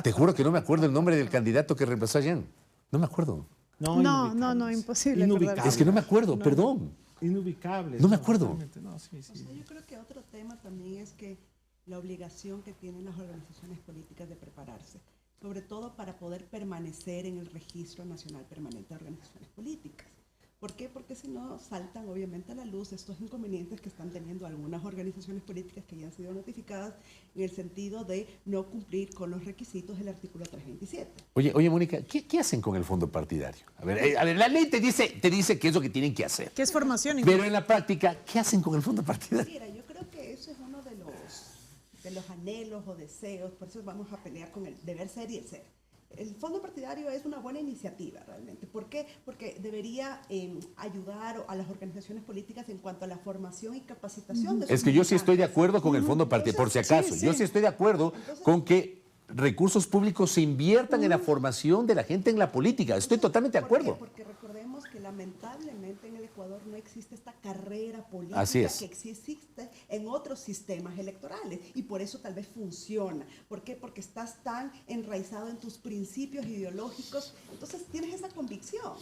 B: Te juro que no me acuerdo el nombre del candidato que reemplazó a Jean. No me acuerdo.
C: No, imposible.
A: Inubicables.
B: Es que no me acuerdo, perdón.
A: Inubicables.
B: No me acuerdo.
A: No, sí.
D: O sea, yo creo que otro tema también es que la obligación que tienen las organizaciones políticas de prepararse, sobre todo para poder permanecer en el Registro Nacional Permanente de Organizaciones Políticas. ¿Por qué? Porque si no saltan obviamente a la luz estos inconvenientes que están teniendo algunas organizaciones políticas que ya han sido notificadas en el sentido de no cumplir con los requisitos del artículo 327.
B: Oye, Mónica, ¿qué hacen con el fondo partidario? A ver, la ley te dice qué es lo que tienen que hacer.
C: Que es formación.
B: Pero en la práctica, ¿qué hacen con el fondo partidario?
D: Mira, yo creo que eso es uno de los anhelos o deseos, por eso vamos a pelear con el deber ser y el ser. El fondo partidario es una buena iniciativa realmente. ¿Por qué? Porque debería ayudar a las organizaciones políticas en cuanto a la formación y capacitación de sus
B: Es que yo sí estoy de
D: militantes.
B: acuerdo con el fondo partidario, por si acaso.
C: Sí.
B: Yo sí estoy de acuerdo con que recursos públicos se inviertan en la formación de la gente en la política. Estoy totalmente de acuerdo.
D: Porque recordemos que lamentablemente en el Ecuador no existe esta carrera política
B: Así es.
D: que existe en otros sistemas electorales y por eso tal vez funciona. ¿Por qué? Porque estás tan enraizado en tus principios ideológicos, entonces tienes esa convicción.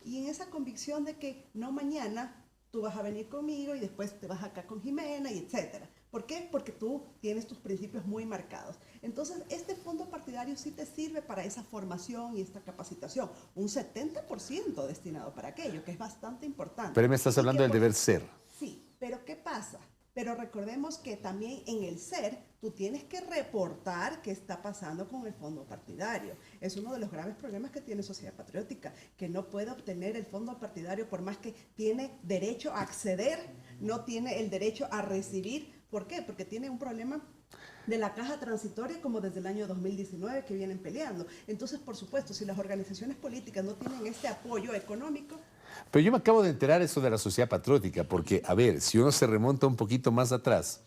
D: Y en esa convicción de que no mañana tú vas a venir conmigo y después te vas acá con Jimena y etcétera. ¿Por qué? Porque tú tienes tus principios muy marcados. Entonces, este fondo partidario sí te sirve para esa formación y esta capacitación. Un 70% destinado para aquello, que es bastante importante.
B: Pero me estás hablando del deber ser.
D: Sí, pero ¿qué pasa? Pero recordemos que también en el ser tú tienes que reportar qué está pasando con el fondo partidario. Es uno de los graves problemas que tiene Sociedad Patriótica, que no puede obtener el fondo partidario por más que tiene derecho a acceder, no tiene el derecho a recibir. ¿Por qué? Porque tiene un problema de la caja transitoria como desde el año 2019 que vienen peleando. Entonces, por supuesto, si las organizaciones políticas no tienen este apoyo económico.
B: Pero yo me acabo de enterar eso de la Sociedad Patriótica, porque, a ver, si uno se remonta un poquito más atrás,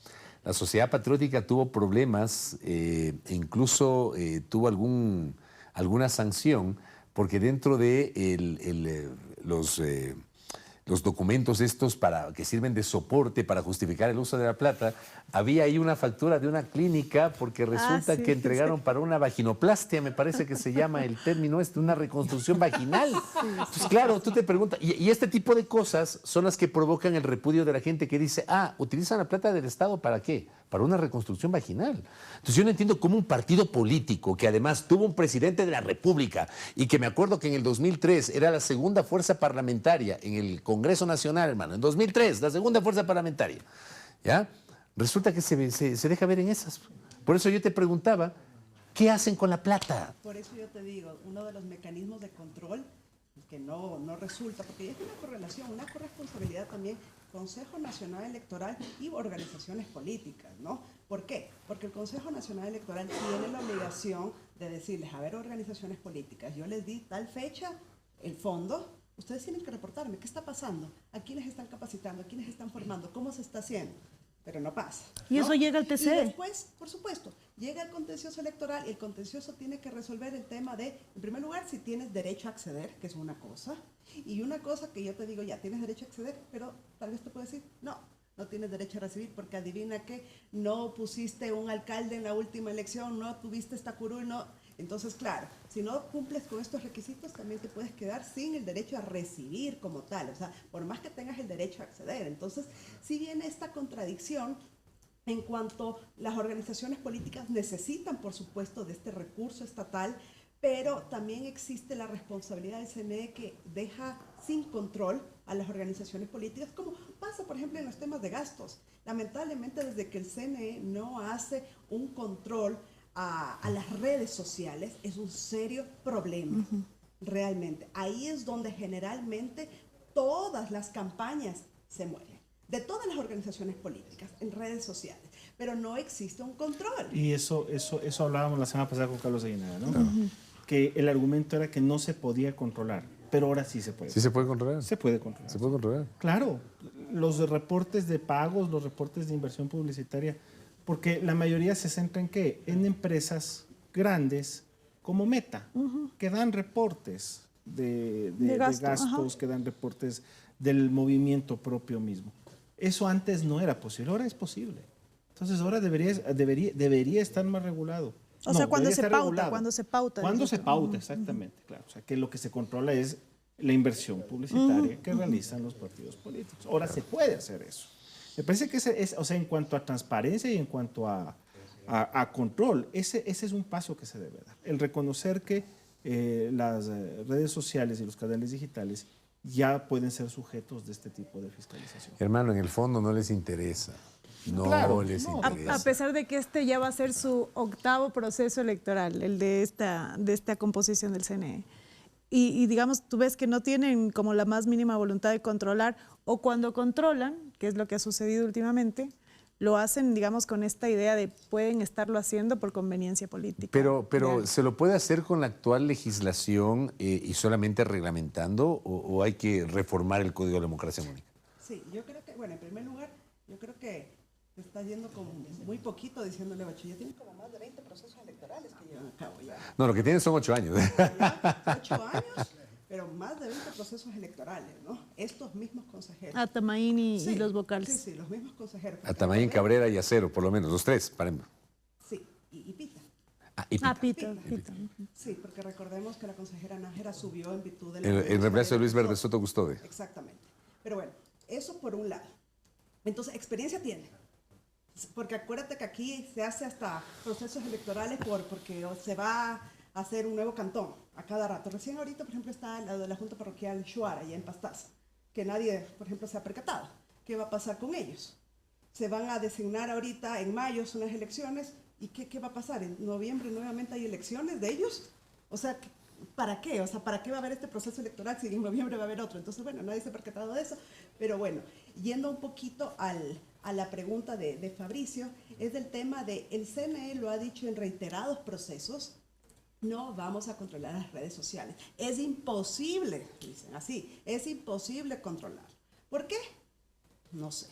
B: la Sociedad Patriótica tuvo problemas e incluso tuvo alguna sanción, porque dentro de los documentos estos que sirven de soporte para justificar el uso de la plata, había ahí una factura de una clínica porque resulta
C: sí,
B: que entregaron para una vaginoplastia, me parece que se llama el término una reconstrucción vaginal. Entonces, claro, tú te preguntas, y este tipo de cosas son las que provocan el repudio de la gente que dice, utilizan la plata del Estado ¿para qué? Para una reconstrucción vaginal. Entonces yo no entiendo cómo un partido político que además tuvo un presidente de la República y que me acuerdo que en el 2003 era la segunda fuerza parlamentaria en el Congreso Nacional, hermano, en 2003, la segunda fuerza parlamentaria, ¿ya? Resulta que se deja ver en esas. Por eso yo te preguntaba, ¿qué hacen con la plata?
D: Por eso yo te digo, uno de los mecanismos de control que no resulta, porque es una correlación, una corresponsabilidad también, Consejo Nacional Electoral y organizaciones políticas, ¿no? ¿Por qué? Porque el Consejo Nacional Electoral tiene la obligación de decirles, a ver, organizaciones políticas, yo les di tal fecha, el fondo, ustedes tienen que reportarme, ¿qué está pasando? ¿A quiénes están capacitando? ¿A quiénes están formando? ¿Cómo se está haciendo? Pero no pasa, ¿no?
C: Y eso llega al TC.
D: Y después, por supuesto, llega el contencioso electoral y el contencioso tiene que resolver el tema de, en primer lugar, si tienes derecho a acceder, que es una cosa, y una cosa que yo te digo, ya tienes derecho a acceder, pero tal vez te puedo decir, no tienes derecho a recibir porque adivina que no pusiste un alcalde en la última elección, no tuviste esta curul, no. Entonces, claro, si no cumples con estos requisitos, también te puedes quedar sin el derecho a recibir como tal, o sea, por más que tengas el derecho a acceder. Entonces, si viene esta contradicción en cuanto las organizaciones políticas necesitan, por supuesto, de este recurso estatal, pero también existe la responsabilidad del CNE que deja sin control a las organizaciones políticas, como pasa, por ejemplo, en los temas de gastos. Lamentablemente, desde que el CNE no hace un control a las redes sociales, es un serio problema, realmente. Ahí es donde generalmente todas las campañas se mueven, de todas las organizaciones políticas, en redes sociales, pero no existe un control.
A: Y eso hablábamos la semana pasada con Carlos Aguinaga, ¿no? Que el argumento era que no se podía controlar, pero ahora sí se puede.
B: ¿Sí se puede controlar?
A: Se puede controlar.
B: Se puede controlar.
A: Claro, los reportes de pagos, los reportes de inversión publicitaria, porque la mayoría se centra en ¿qué? En empresas grandes como Meta, que dan reportes de gastos, que dan reportes del movimiento propio mismo. Eso antes no era posible, ahora es posible. Entonces ahora debería estar más regulado.
C: O sea, cuando se pauta.
A: Cuando se pauta, exactamente, claro. O sea, que lo que se controla es la inversión publicitaria que realizan los partidos políticos. Ahora se puede hacer eso. Me parece que o sea, en cuanto a transparencia y en cuanto a control, ese es un paso que se debe dar. El reconocer que las redes sociales y los canales digitales ya pueden ser sujetos de este tipo de fiscalización.
B: Hermano, en el fondo no les interesa. No
A: Claro,
B: les
A: no.
B: interesa.
C: A pesar de que este ya va a ser su octavo proceso electoral, el de esta composición del CNE. Y digamos, tú ves que no tienen como la más mínima voluntad de controlar, o cuando controlan, que es lo que ha sucedido últimamente, lo hacen, digamos, con esta idea de pueden estarlo haciendo por conveniencia política.
B: Pero ¿se lo puede hacer con la actual legislación y solamente reglamentando o hay que reformar el Código de Democracia Única?
D: Sí, yo creo que, bueno, en primer lugar, yo creo que te está yendo como muy poquito diciéndole 8. Ya tienen como más de 20 procesos electorales que llevan a cabo ya.
B: No, lo que tienen son 8 años.
D: ¿Ya? 8 años. pero más de 20 procesos electorales, ¿no? Estos mismos consejeros.
C: Atamaín y
D: Sí,
C: los vocales.
D: Sí, los mismos consejeros.
B: Atamaín, Cabrera y Acero, por lo menos, los tres.
D: Sí, y Pita.
B: Y Pita.
C: Pita.
D: Sí, porque recordemos que la consejera Nájera subió en virtud de
B: En reemplazo de Luis Verde Soto Custode.
D: Exactamente. Pero bueno, eso por un lado. Entonces, experiencia tiene. Porque acuérdate que aquí se hace hasta procesos electorales porque se va a hacer un nuevo cantón a cada rato. Recién ahorita, por ejemplo, está la de la Junta Parroquial Shuara, allá en Pastaza, que nadie, por ejemplo, se ha percatado. ¿Qué va a pasar con ellos? Se van a designar ahorita en mayo, son las elecciones. ¿Y qué va a pasar? ¿En noviembre nuevamente hay elecciones de ellos? O sea, ¿para qué? O sea, ¿para qué va a haber este proceso electoral si en noviembre va a haber otro? Entonces, bueno, nadie se ha percatado de eso. Pero bueno, yendo un poquito a la pregunta de Fabricio, es del tema de el CNE lo ha dicho en reiterados procesos, no vamos a controlar las redes sociales. Es imposible, dicen así, es imposible controlar. ¿Por qué? No sé.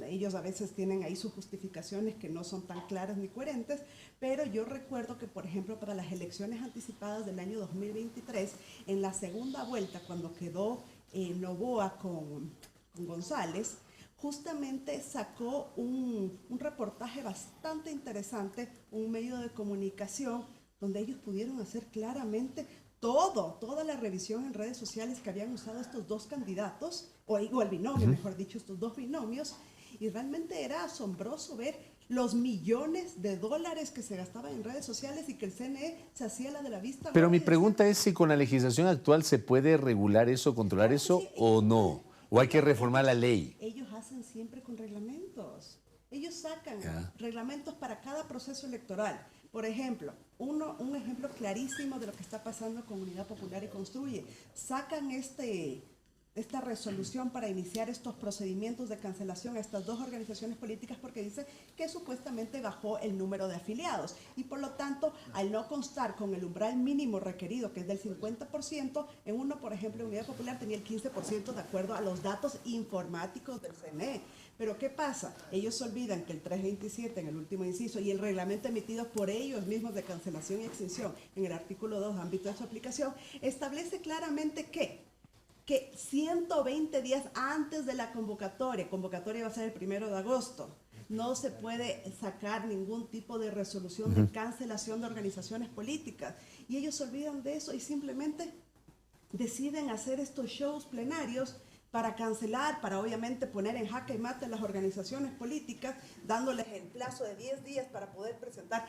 D: Ellos a veces tienen ahí sus justificaciones que no son tan claras ni coherentes, pero yo recuerdo que, por ejemplo, para las elecciones anticipadas del año 2023, en la segunda vuelta, cuando quedó Noboa con González, justamente sacó un reportaje bastante interesante, un medio de comunicación, donde ellos pudieron hacer claramente toda la revisión en redes sociales que habían usado estos dos candidatos, o el binomio, mejor dicho, estos dos binomios, y realmente era asombroso ver los millones de dólares que se gastaban en redes sociales y que el CNE se hacía la de la vista.
B: Pero mi pregunta es si con la legislación actual se puede regular eso, controlar eso o no. ¿O hay que reformar la ley?
D: Ellos hacen siempre con reglamentos. Ellos sacan reglamentos para cada proceso electoral. Por ejemplo, un ejemplo clarísimo de lo que está pasando con Unidad Popular y Construye. Sacan esta resolución para iniciar estos procedimientos de cancelación a estas dos organizaciones políticas porque dice que supuestamente bajó el número de afiliados y por lo tanto, al no constar con el umbral mínimo requerido, que es del 50%, en uno, por ejemplo, Unidad Popular tenía el 15% de acuerdo a los datos informáticos del CNE. Pero ¿qué pasa? Ellos olvidan que el 327 en el último inciso y el reglamento emitido por ellos mismos de cancelación y extinción en el artículo 2, ámbito de su aplicación, establece claramente que 120 días antes de la convocatoria va a ser el 1 de agosto, no se puede sacar ningún tipo de resolución de cancelación de organizaciones políticas. Y ellos se olvidan de eso y simplemente deciden hacer estos shows plenarios para cancelar, para obviamente poner en jaque mate a las organizaciones políticas, dándoles el plazo de 10 días para poder presentar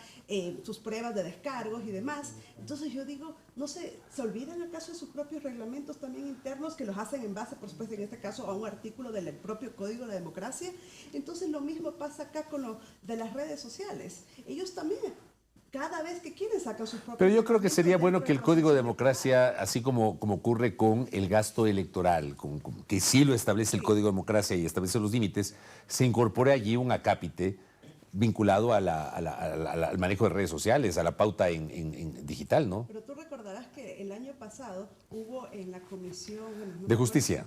D: sus pruebas de descargos y demás. Entonces yo digo, no sé, ¿se olvidan acaso de sus propios reglamentos también internos que los hacen en base, por supuesto, en este caso, a un artículo del propio Código de la Democracia? Entonces lo mismo pasa acá con lo de las redes sociales. Ellos también, cada vez que quieren sacar sus propios...
B: Pero yo creo que sería bueno que el Código de Democracia, así como ocurre con el gasto electoral, que sí lo establece el Código de Democracia y establece los límites, se incorpore allí un acápite vinculado al manejo de redes sociales, a la pauta en digital, ¿no?
D: Pero tú recordarás que el año pasado hubo en la Comisión
B: de Justicia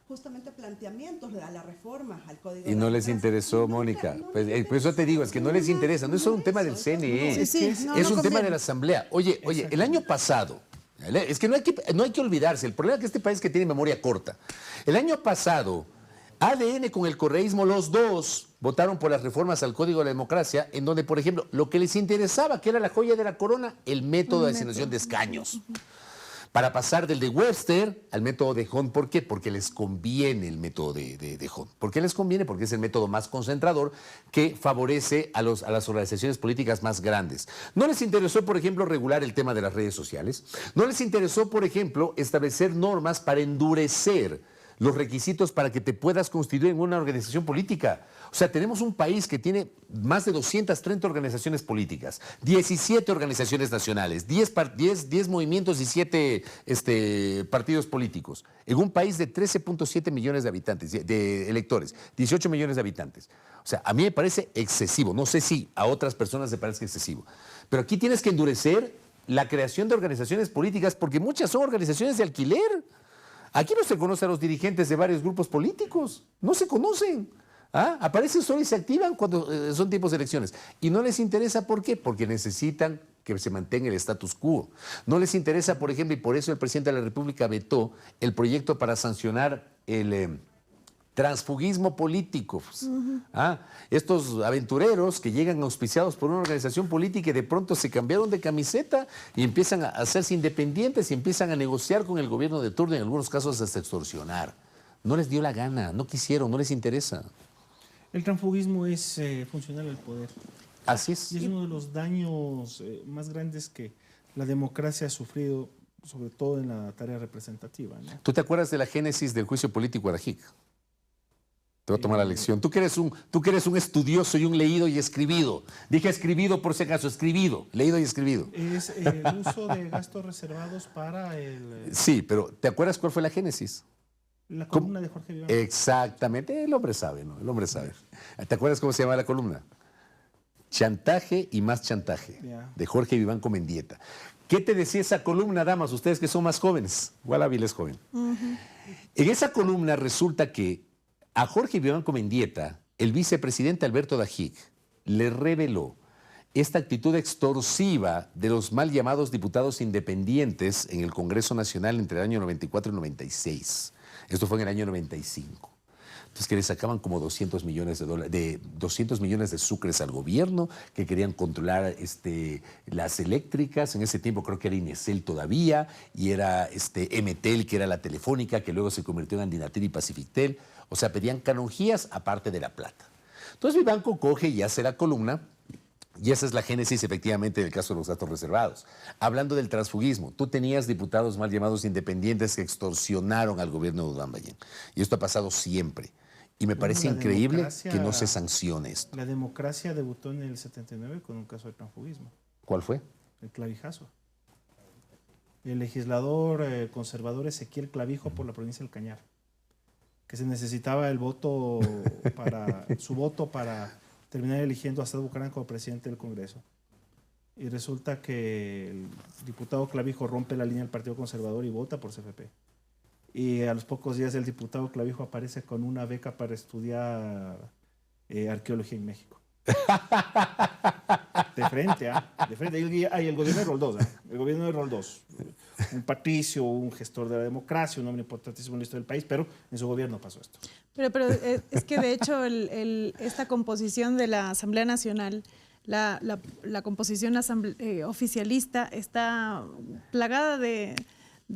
D: justamente planteamientos a la reforma al Código.
B: Y no les interesó, Mónica. Pues por eso te digo, es que no les interesa. No es solo un tema del CNE, es un tema de la Asamblea. Oye, el año pasado, es que no hay que olvidarse, el problema es que este país que tiene memoria corta. El año pasado, ADN con el correísmo, los dos votaron por las reformas al Código de la Democracia, en donde, por ejemplo, lo que les interesaba, que era la joya de la corona, el método de asignación de escaños. Para pasar del de Webster al método de Hunt. ¿Por qué? Porque les conviene el método de Hunt. ¿Por qué les conviene? Porque es el método más concentrador que favorece a las organizaciones políticas más grandes. No les interesó, por ejemplo, regular el tema de las redes sociales. No les interesó, por ejemplo, establecer normas para endurecer los requisitos para que te puedas constituir en una organización política. O sea, tenemos un país que tiene más de 230 organizaciones políticas, 17 organizaciones nacionales, 10 movimientos y 7 partidos políticos, en un país de 13.7 millones de habitantes, de electores, 18 millones de habitantes. O sea, a mí me parece excesivo. No sé si a otras personas les parece excesivo. Pero aquí tienes que endurecer la creación de organizaciones políticas porque muchas son organizaciones de alquiler. Aquí no se conoce a los dirigentes de varios grupos políticos, no se conocen. Aparecen solo y se activan cuando son tiempos de elecciones. Y no les interesa, ¿por qué? Porque necesitan que se mantenga el status quo. No les interesa, por ejemplo, y por eso el presidente de la República vetó el proyecto para sancionar el transfugismo político. Estos aventureros que llegan auspiciados por una organización política y de pronto se cambiaron de camiseta y empiezan a hacerse independientes y empiezan a negociar con el gobierno de turno, en algunos casos hasta extorsionar. No les dio la gana, no quisieron, no les interesa.
A: El transfugismo es funcional al poder.
B: Así es.
A: Y es uno de los daños más grandes que la democracia ha sufrido, sobre todo en la tarea representativa, ¿no?
B: ¿Tú te acuerdas de la génesis del juicio político Arajic? Te voy a tomar la lección. Tú que eres un estudioso y un leído y escribido. Dije escribido por si acaso, escribido, leído y escribido.
A: Es el uso de gastos reservados para
B: Sí, pero ¿te acuerdas cuál fue la génesis?
A: la columna de Jorge Vivanco.
B: Exactamente, el hombre sabe, ¿no? El hombre sabe. ¿Te acuerdas cómo se llama la columna? Chantaje y más chantaje, de Jorge Vivanco Mendieta. ¿Qué te decía esa columna, damas, ustedes que son más jóvenes? Gualávil es joven. En esa columna resulta que a Jorge Vivanco Mendieta, el vicepresidente Alberto Dajic, le reveló esta actitud extorsiva de los mal llamados diputados independientes en el Congreso Nacional entre el año 94 y 96. Esto fue en el año 95. Entonces, que le sacaban como 200 millones de dólares, 200 millones de sucres al gobierno, que querían controlar las eléctricas. En ese tiempo creo que era Inecel todavía, y era Emetel, que era la telefónica, que luego se convirtió en Andinatel y Pacifictel. O sea, pedían canonjías aparte de la plata. Entonces Vivanco coge y hace la columna, y esa es la génesis efectivamente del caso de los gastos reservados. Hablando del transfugismo, tú tenías diputados mal llamados independientes que extorsionaron al gobierno de Udán Ballén. Y esto ha pasado siempre. Y me parece increíble que no se sancione esto.
A: La democracia debutó en el 79 con un caso de transfugismo.
B: ¿Cuál fue?
A: El clavijazo. El legislador conservador Ezequiel Clavijo por la provincia del Cañar, que se necesitaba el voto su voto para terminar eligiendo a Astad Bucaram como presidente del Congreso. Y resulta que el diputado Clavijo rompe la línea del Partido Conservador y vota por CFP. Y a los pocos días el diputado Clavijo aparece con una beca para estudiar arqueología en México. De frente, de frente. Y el gobierno de Roldós, el gobierno de Roldós. Un patricio, un gestor de la democracia, un hombre importantísimo en la historia del país, pero en su gobierno pasó esto.
C: Pero es que de hecho esta composición de la Asamblea Nacional, la composición oficialista está plagada de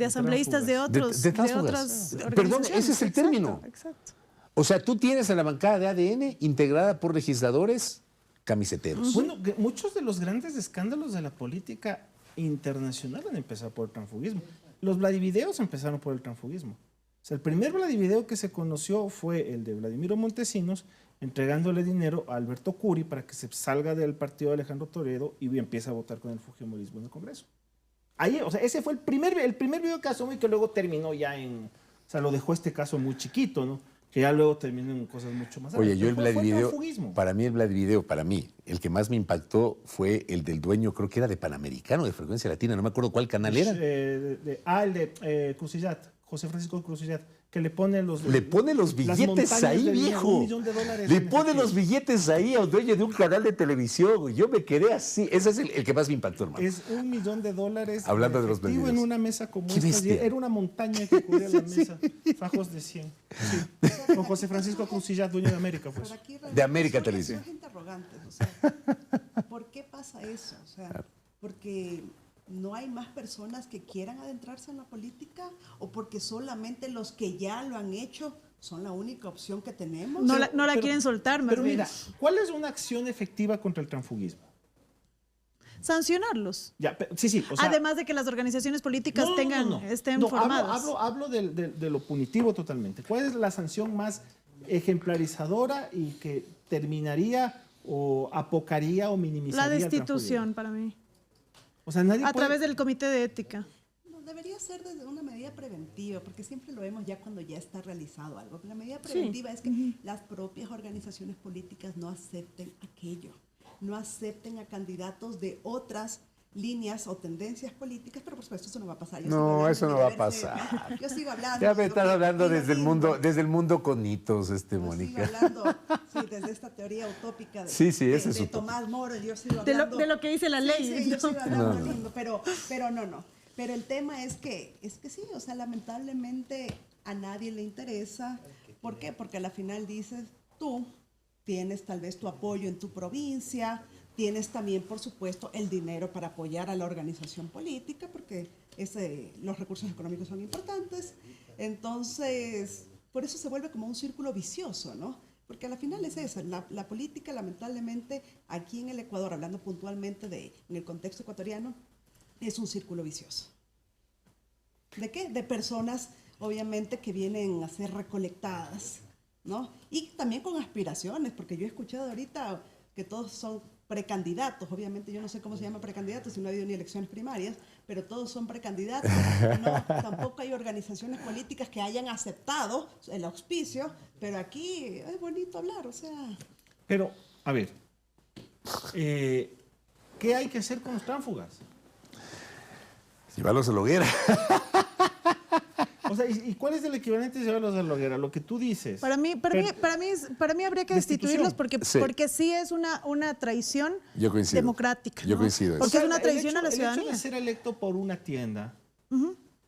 C: asambleístas de otras organizaciones.
B: Perdón, ese es el término.
C: Exacto.
B: O sea, tú tienes a la bancada de ADN integrada por legisladores camiseteros.
A: Bueno, muchos de los grandes escándalos de la política internacional han empezado por el transfugismo. Los Vladivideos empezaron por el transfugismo. O sea, el primer Vladivideo que se conoció fue el de Vladimiro Montesinos entregándole dinero a Alberto Curi para que se salga del partido de Alejandro Toledo y empiece a votar con el fujimorismo en el Congreso. Ahí, o sea, ese fue el primer video que asomó y que luego terminó ya en... O sea, lo dejó este caso muy chiquito, ¿no? Que ya luego terminó en cosas mucho más...
B: Oye, yo el Vladivideo, para mí, el que más me impactó fue el del dueño, creo que era de Panamericano, de Frecuencia Latina, no me acuerdo cuál canal era.
A: El de Crucillat, José Francisco Crucillat, que le pone los
B: billetes ahí, viejo. Le pone los billetes ahí al dueño de un canal de televisión. Yo me quedé así. Ese es el que más me impactó, hermano.
A: Es $1 millón
B: hablando de los
A: efectivo en una mesa como esta. Era una montaña que cubría la mesa. Fajos de 100. Sí. Con José Francisco Crucillat, dueño de América. Pues.
B: De América Televisión.
D: Son interrogantes. O sea, ¿por qué pasa eso? O sea, porque no hay más personas que quieran adentrarse en la política, o porque solamente los que ya lo han hecho son la única opción que tenemos.
C: No la quieren soltar, más
A: pero
C: bien.
A: Mira, ¿cuál es una acción efectiva contra el transfugismo?
C: Sancionarlos.
A: Ya, sí. O sea,
C: además de que las organizaciones políticas estén formadas.
A: Hablo de lo punitivo totalmente. ¿Cuál es la sanción más ejemplarizadora y que terminaría o apocaría o minimizaría?
C: La destitución, para mí.
A: O sea, nadie
C: a través del comité de ética.
D: No, debería ser desde una medida preventiva, porque siempre lo vemos ya cuando ya está realizado algo. La medida preventiva es que las propias organizaciones políticas no acepten aquello, no acepten a candidatos de otras líneas o tendencias políticas, pero por supuesto eso no va a pasar. Yo
B: No,
D: sigo hablando
B: eso
D: de
B: no va a
D: verse-
B: pasar.
D: Yo sigo hablando.
B: Ya me
D: de lo
B: estás
D: que-
B: hablando
D: de lo lindo.
B: desde el mundo con hitos,
D: Yo sigo
B: Mónica.
D: hablando, sí, desde esta teoría utópica de,
B: Sí, ese es
D: de
B: utópico.
D: Tomás Moro, yo sigo
C: De
D: hablando...
C: lo que dice la ley.
D: Sí, yo
C: ¿no?
D: sigo hablando
B: No.
D: lindo, pero no. Pero el tema es que sí, o sea, lamentablemente a nadie le interesa. ¿Por qué? Porque a la final dices, tú tienes tal vez tu apoyo en tu provincia, tienes también, por supuesto, el dinero para apoyar a la organización política, porque los recursos económicos son importantes. Entonces, por eso se vuelve como un círculo vicioso, ¿no? Porque a la final es eso, la política lamentablemente aquí en el Ecuador, hablando puntualmente en el contexto ecuatoriano, es un círculo vicioso. ¿De qué? De personas, obviamente, que vienen a ser recolectadas, ¿no? Y también con aspiraciones, porque yo he escuchado ahorita que todos son precandidatos. Obviamente yo no sé cómo se llama precandidatos, si no ha habido ni elecciones primarias, pero todos son precandidatos. No, tampoco hay organizaciones políticas que hayan aceptado el auspicio, pero aquí es bonito hablar, o sea...
A: Pero, a ver, ¿qué hay que hacer con los tránsfugas?
B: Llevarlos a la hoguera.
A: O sea, ¿y cuál es el equivalente de llevarlos a la hoguera? Lo que tú dices.
C: Para mí habría que destituirlos porque
B: Sí.
C: porque sí es una traición
B: Yo coincido.
C: democrática.
B: Yo
C: ¿no?
B: coincido.
C: Porque
A: O sea,
C: es una traición a la
A: El hecho
C: ciudadanía.
A: de ser electo por una tienda.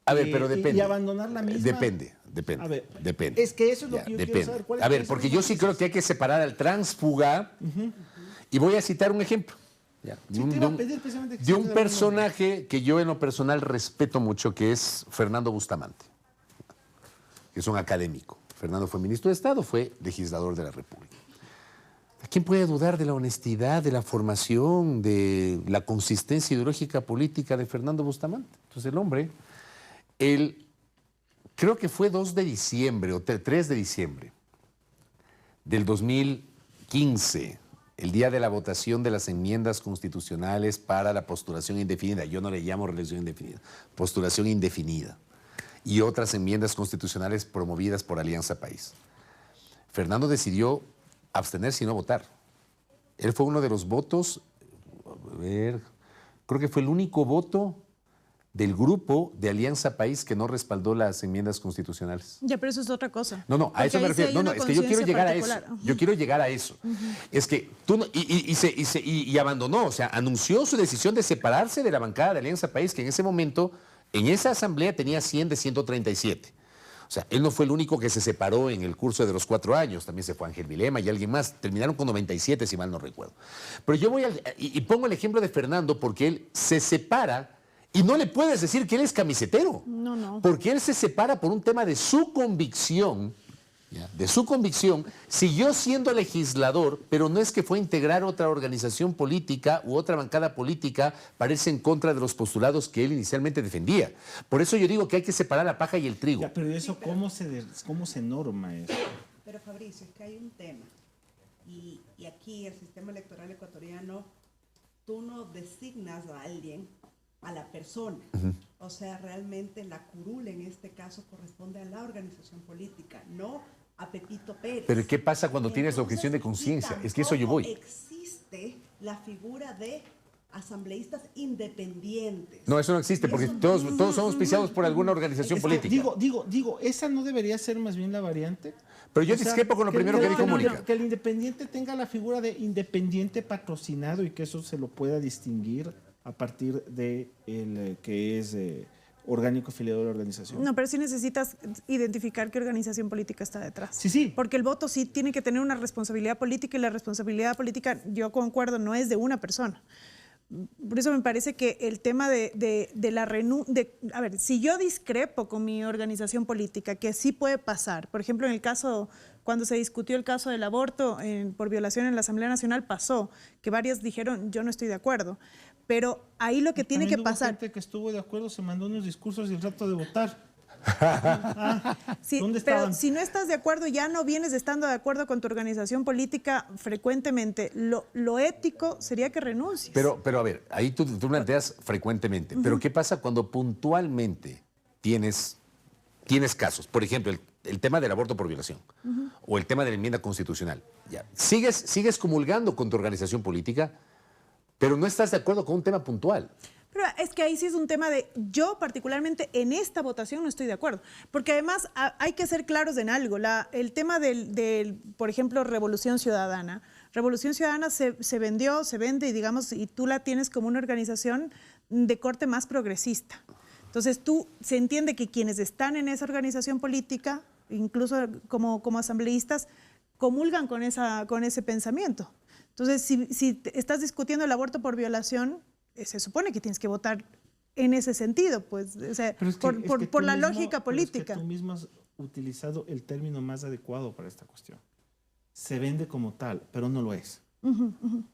B: A ver, pero depende.
A: Y abandonar la misma.
B: Depende.
A: A ver,
B: Depende.
A: es que eso es lo
B: Ya,
A: que yo quiero
B: depende.
A: saber. ¿Cuál es
B: A ver,
A: ese
B: porque yo sí creo que hay que separar al tránsfuga. Y voy a citar un ejemplo. Ya,
A: Sí, te iba a pedir precisamente que
B: de un
A: citaras un
B: personaje que yo en lo personal respeto mucho, que es Fernando Bustamante, que es un académico. Fernando fue ministro de Estado, fue legislador de la República. ¿Quién puede dudar de la honestidad, de la formación, de la consistencia ideológica política de Fernando Bustamante? Entonces el hombre, creo que fue 2 de diciembre o 3 de diciembre del 2015, el día de la votación de las enmiendas constitucionales para la postulación indefinida. Yo no le llamo reelección indefinida, postulación indefinida. Y otras enmiendas constitucionales promovidas por Alianza País. Fernando decidió abstenerse y no votar. Él fue uno de los votos, a ver, creo que fue el único voto del grupo de Alianza País que no respaldó las enmiendas constitucionales.
C: Ya, pero eso es otra cosa.
B: No, a
C: Porque
B: eso me
C: ahí sí
B: refiero.
C: hay
B: No,
C: una
B: es que yo quiero
C: conciencia
B: llegar a eso.
C: particular.
B: Yo quiero llegar a eso. Es que tú y abandonó, o sea, anunció su decisión de separarse de la bancada de Alianza País, que en ese momento, en esa asamblea tenía 100 de 137. O sea, él no fue el único que se separó en el curso de los 4 años. También se fue Ángel Vilema y alguien más. Terminaron con 97, si mal no recuerdo. Pero yo voy y pongo el ejemplo de Fernando porque él se separa. Y no le puedes decir que él es camisetero.
C: No.
B: Porque él se separa por un tema de su convicción. ¿Ya? De su convicción, siguió siendo legislador, pero no es que fue a integrar otra organización política u otra bancada política para irse en contra de los postulados que él inicialmente defendía. Por eso yo digo que hay que separar la paja y el trigo.
A: Ya, pero eso, ¿cómo se norma eso?
D: Pero Fabricio, es que hay un tema. Y aquí el sistema electoral ecuatoriano, tú no designas a alguien, a la persona. O sea, realmente la curul en este caso corresponde a la organización política, no a Pepito Pérez.
B: Pero ¿qué pasa cuando tienes
D: Entonces,
B: objeción de
D: y
B: conciencia? Es que eso yo voy.
D: tampoco existe la figura de asambleístas independientes.
B: No, eso no existe, porque
D: Eso
B: todos
D: no-
B: somos auspiciados por alguna organización
A: Es que
B: política.
A: digo, ¿esa no debería ser más bien la variante?
B: Pero yo
A: O sea,
B: discrepo con lo primero que dijo Mónica.
A: Que el independiente tenga la figura de independiente patrocinado y que eso se lo pueda distinguir a partir de el que es orgánico afiliado a la organización.
C: No, pero sí necesitas identificar qué organización política está detrás.
A: Sí.
C: Porque el voto sí tiene que tener una responsabilidad política y la responsabilidad política, yo concuerdo, no es de una persona. Por eso me parece que el tema de la renuncia, a ver, si yo discrepo con mi organización política, que sí puede pasar, por ejemplo, en el caso, cuando se discutió el caso del aborto por violación en la Asamblea Nacional, pasó que varias dijeron, yo no estoy de acuerdo, pero ahí lo que tiene que
A: También hubo
C: pasar...
A: gente que estuvo de acuerdo, se mandó unos discursos y el rato de votar.
C: Sí,
A: ¿Dónde
C: pero
A: estaban?
C: si no estás de acuerdo, ya no vienes estando de acuerdo con tu organización política frecuentemente. Lo ético sería que renuncies.
B: Pero a ver, ahí tú planteas frecuentemente. Pero ¿qué pasa cuando puntualmente tienes casos? Por ejemplo, el tema del aborto por violación o el tema de la enmienda constitucional. Ya. ¿Sigues comulgando con tu organización política? pero no estás de acuerdo con un tema puntual.
C: Pero es que ahí sí es un tema de, yo particularmente en esta votación no estoy de acuerdo, porque además hay que ser claros en algo, el tema por ejemplo, Revolución Ciudadana se vendió, se vende y digamos, y tú la tienes como una organización de corte más progresista. Entonces se entiende que quienes están en esa organización política, incluso como asambleístas, comulgan con ese pensamiento. Entonces, si estás discutiendo el aborto por violación, se supone que tienes que votar en ese sentido, pues, o sea, por la lógica política.
A: Pero es que tú mismo has utilizado el término más adecuado para esta cuestión. Se vende como tal, pero no lo es.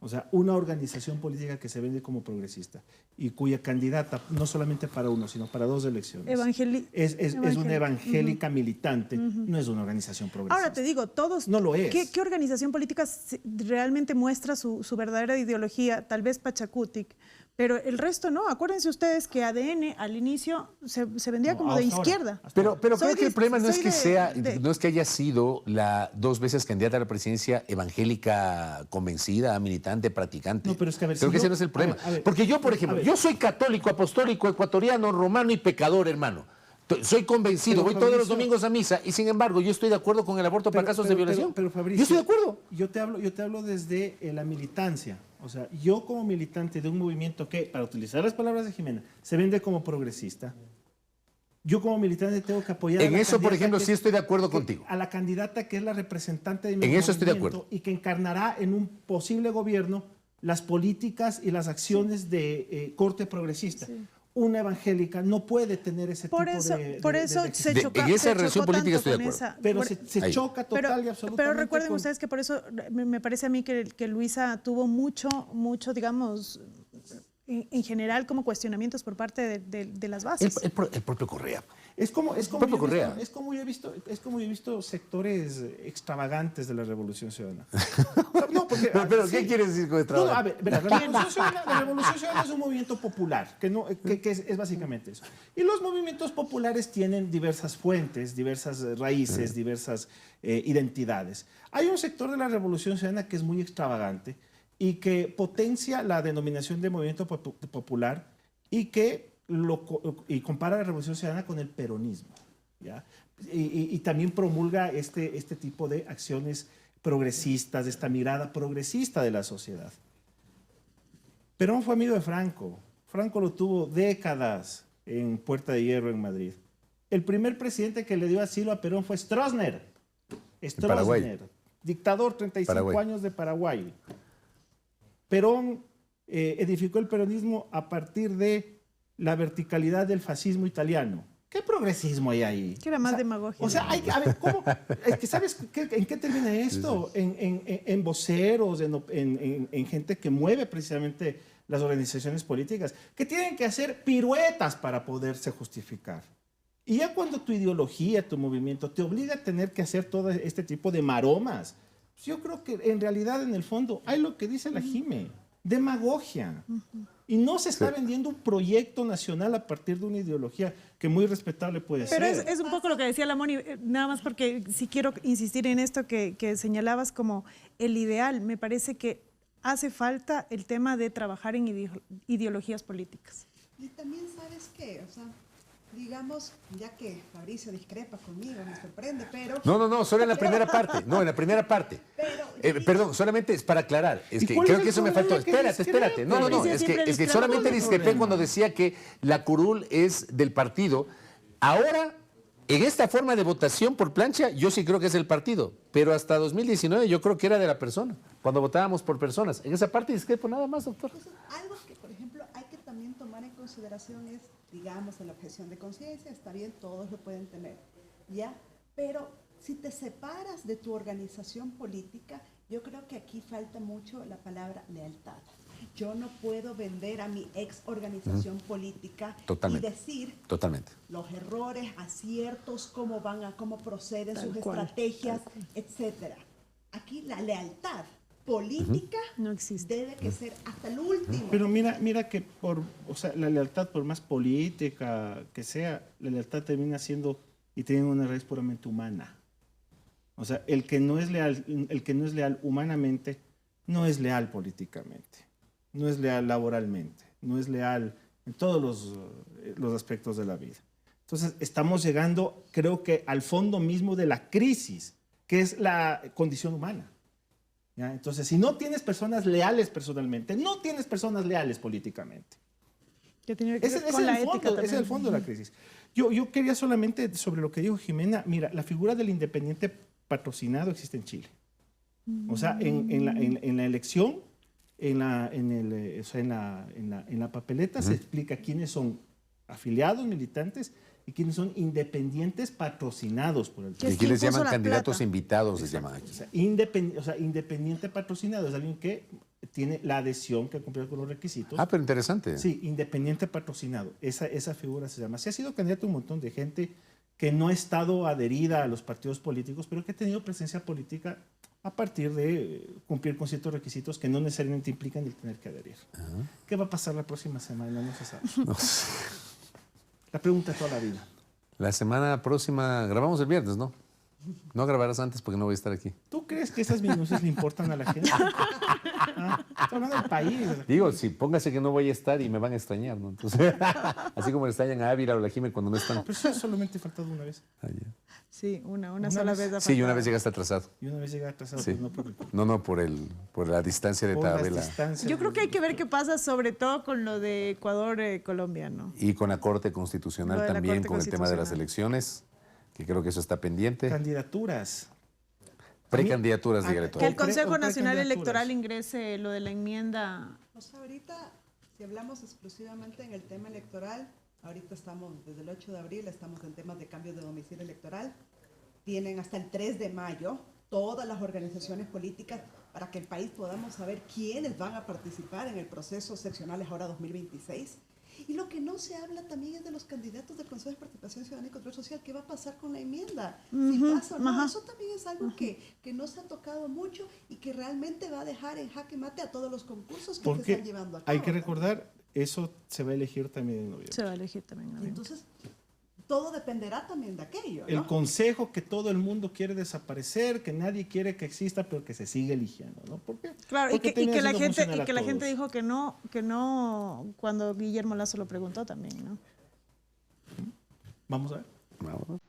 A: O sea, una organización política que se vende como progresista y cuya candidata, no solamente para uno, sino para 2 elecciones, es una evangélica militante, no es una organización progresista.
C: Ahora te digo, todos...
A: No lo es.
C: ¿Qué organización política realmente muestra su verdadera ideología? Tal vez Pachacutic, pero el resto no. Acuérdense ustedes que ADN al inicio se vendía como de izquierda.
B: Pero creo que el problema no es que no es que haya sido la 2 veces candidata a la presidencia evangélica convencida, militante, practicante.
A: No, pero es que a ver,
B: creo que ese no es el problema.
A: A ver,
B: porque yo, por ejemplo, yo soy católico, apostólico, ecuatoriano, romano y pecador, hermano. Soy convencido, voy todos los domingos a misa y sin embargo yo estoy de acuerdo con el aborto para casos de violación.
A: Pero Fabricio,
B: yo estoy de acuerdo.
A: Yo te hablo desde la militancia. O sea, yo como militante de un movimiento que, para utilizar las palabras de Jimena, se vende como progresista, yo como militante tengo que apoyar
B: en eso, por ejemplo, sí estoy de acuerdo contigo.
A: A la candidata que es la representante de mi
B: movimiento. En eso estoy de acuerdo.
A: Y que encarnará en un posible gobierno las políticas y las acciones de corte progresista. Sí. Una evangélica no puede tener ese tipo de...
C: Por eso se choca.
B: En esa relación política estoy de acuerdo.
A: Pero se choca total y absolutamente.
C: Pero recuerden ustedes que por eso me parece a mí que Luisa tuvo mucho, digamos, en general como cuestionamientos por parte de las bases.
B: El propio Correa.
A: Es como yo he visto sectores extravagantes de la Revolución Ciudadana. No, porque,
B: pero ¿qué quieres decir con extravagante?
A: No, a ver, la Revolución Ciudadana es un movimiento popular, que es básicamente eso. Y los movimientos populares tienen diversas fuentes, diversas raíces, diversas identidades. Hay un sector de la Revolución Ciudadana que es muy extravagante y que potencia la denominación de movimiento popular y que compara la Revolución Ciudadana con el peronismo, ¿ya? Y también promulga este tipo de acciones progresistas, de esta mirada progresista de la sociedad. Perón fue amigo de Franco. Franco lo tuvo décadas en Puerta de Hierro, en Madrid. El primer presidente que le dio asilo a Perón fue Stroessner. Dictador, 35 años de Paraguay. Perón edificó el peronismo a partir de la verticalidad del fascismo italiano. ¿Qué progresismo hay ahí?
C: Que era más demagogia.
A: O sea, a ver, ¿cómo? Es que ¿sabes en qué termina esto? En voceros, en gente que mueve precisamente las organizaciones políticas, que tienen que hacer piruetas para poderse justificar. Y ya cuando tu ideología, tu movimiento, te obliga a tener que hacer todo este tipo de maromas, yo creo que en realidad, en el fondo, hay lo que dice la Jime, demagogia. Y no se está vendiendo un proyecto nacional a partir de una ideología que muy respetable puede ser.
C: Pero es un poco lo que decía la Moni, nada más porque sí quiero insistir en esto que señalabas como el ideal. Me parece que hace falta el tema de trabajar en ideologías políticas.
D: Y también, ¿sabes qué? O sea, digamos, ya que Fabricio discrepa conmigo, me sorprende, pero...
B: No, solo en la primera parte. No, en la primera parte. Perdón, solamente es para aclarar. Es que creo que eso me faltó. Espérate. No. Es que solamente discrepé cuando decía que la curul es del partido. Ahora, en esta forma de votación por plancha, yo sí creo que es el partido. Pero hasta 2019 yo creo que era de la persona, cuando votábamos por personas. En esa parte discrepo nada más, doctor.
D: Entonces, algo que, por ejemplo, hay que también tomar en consideración es, digamos, en la objeción de conciencia, está bien, todos lo pueden tener, ¿ya? Pero si te separas de tu organización política, yo creo que aquí falta mucho la palabra lealtad. Yo no puedo vender a mi ex organización política y decir los errores, aciertos, cómo proceden sus estrategias, etcétera. Aquí la lealtad política
C: no existe.
D: Debe que ser hasta el último.
A: Pero mira que la lealtad, por más política que sea, la lealtad termina siendo y teniendo una raíz puramente humana. O sea, el que no es leal humanamente, no es leal políticamente. no es leal laboralmente, no es leal en todos los aspectos de la vida. Entonces, estamos llegando, creo que, al fondo mismo de la crisis, que es la condición humana. ¿Ya? Entonces, si no tienes personas leales personalmente, no tienes personas leales políticamente.
C: Que tiene que
A: Ese
C: ver con la ética
A: ese es el
C: también.
A: fondo de la crisis. Yo quería solamente, sobre lo que dijo Jimena, mira, la figura del independiente patrocinado existe en Chile. O sea, en la elección, en la papeleta se explica quiénes son afiliados, militantes, y quiénes son independientes patrocinados por el
C: Que
B: Y
C: es
B: aquí
C: quien
B: les
C: puso
B: llaman
C: la
B: candidatos
C: plata.
B: invitados, les llaman aquí.
A: O sea, independiente patrocinado es alguien que tiene la adhesión, que ha cumplido con los requisitos.
B: Ah, pero interesante.
A: Sí, independiente patrocinado. Esa figura se llama. Se ha sido candidato un montón de gente que no ha estado adherida a los partidos políticos, pero que ha tenido presencia política a partir de cumplir con ciertos requisitos que no necesariamente implican el tener que adherir. ¿Qué va a pasar la próxima semana? No se sabe.
B: No sé.
A: La pregunta de toda la vida.
B: La semana próxima grabamos el viernes, ¿no? No grabarás antes porque no voy a estar aquí.
A: ¿Tú crees que esas minucias le importan a la gente? Ah, estoy hablando del país.
B: Digo, si póngase que no voy a estar y me van a extrañar, ¿no? Entonces, así como le extrañan a Ávila o a la Jime cuando no están.
A: Pero eso solamente ha faltado una vez.
B: Ah, ya.
C: Sí, una
A: Una
C: sola
A: vez.
C: vez. ha
B: Sí, y una
C: faltado.
B: vez llegaste atrasado.
A: Y una vez llega atrasado,
B: Sí.
A: pero no por el
B: No, por la distancia de
A: por las
B: Tabela.
A: distancias.
C: Yo creo que hay que ver qué pasa, sobre todo con lo de Ecuador-Colombia, ¿no?
B: Y con la Corte Constitucional
C: Lo de la
B: también,
C: Corte
B: con el tema de las
C: Constitucional.
B: elecciones, que creo que eso está pendiente.
A: Candidaturas.
B: Precandidaturas,
A: Ah,
B: dígale
C: Que
B: todo.
C: el Consejo
A: o
C: Nacional
A: precandidaturas.
C: Electoral ingrese lo de la enmienda.
D: O sea, ahorita, si hablamos exclusivamente en el tema electoral, ahorita estamos, desde el 8 de abril, estamos en temas de cambio de domicilio electoral. Tienen hasta el 3 de mayo todas las organizaciones políticas para que el país podamos saber quiénes van a participar en el proceso seccionales ahora 2026. Y lo que no se habla también es de los candidatos del Consejo de Participación Ciudadana y Control Social. ¿Qué va a pasar con la enmienda? Si pasa o no.
C: ajá.
D: Eso también es algo que no se ha tocado mucho y que realmente va a dejar en jaque mate a todos los concursos que se
A: Porque
D: están llevando a cabo.
A: hay que
D: ¿no?
A: recordar, eso se va a elegir también en noviembre.
C: Se va a elegir también. ¿no?
D: Entonces, todo dependerá también de aquello, ¿no?
A: El consejo que todo el mundo quiere desaparecer, que nadie quiere que exista, pero que se sigue eligiendo, ¿no? ¿Por qué?
C: Claro, y
A: Porque
C: que
A: termina
C: la
A: haciendo
C: gente,
A: funcionar
C: y
A: a
C: que la gente
A: todos.
C: dijo que no, cuando Guillermo Lazo lo preguntó también, ¿no?
A: Vamos a ver.
B: Vamos.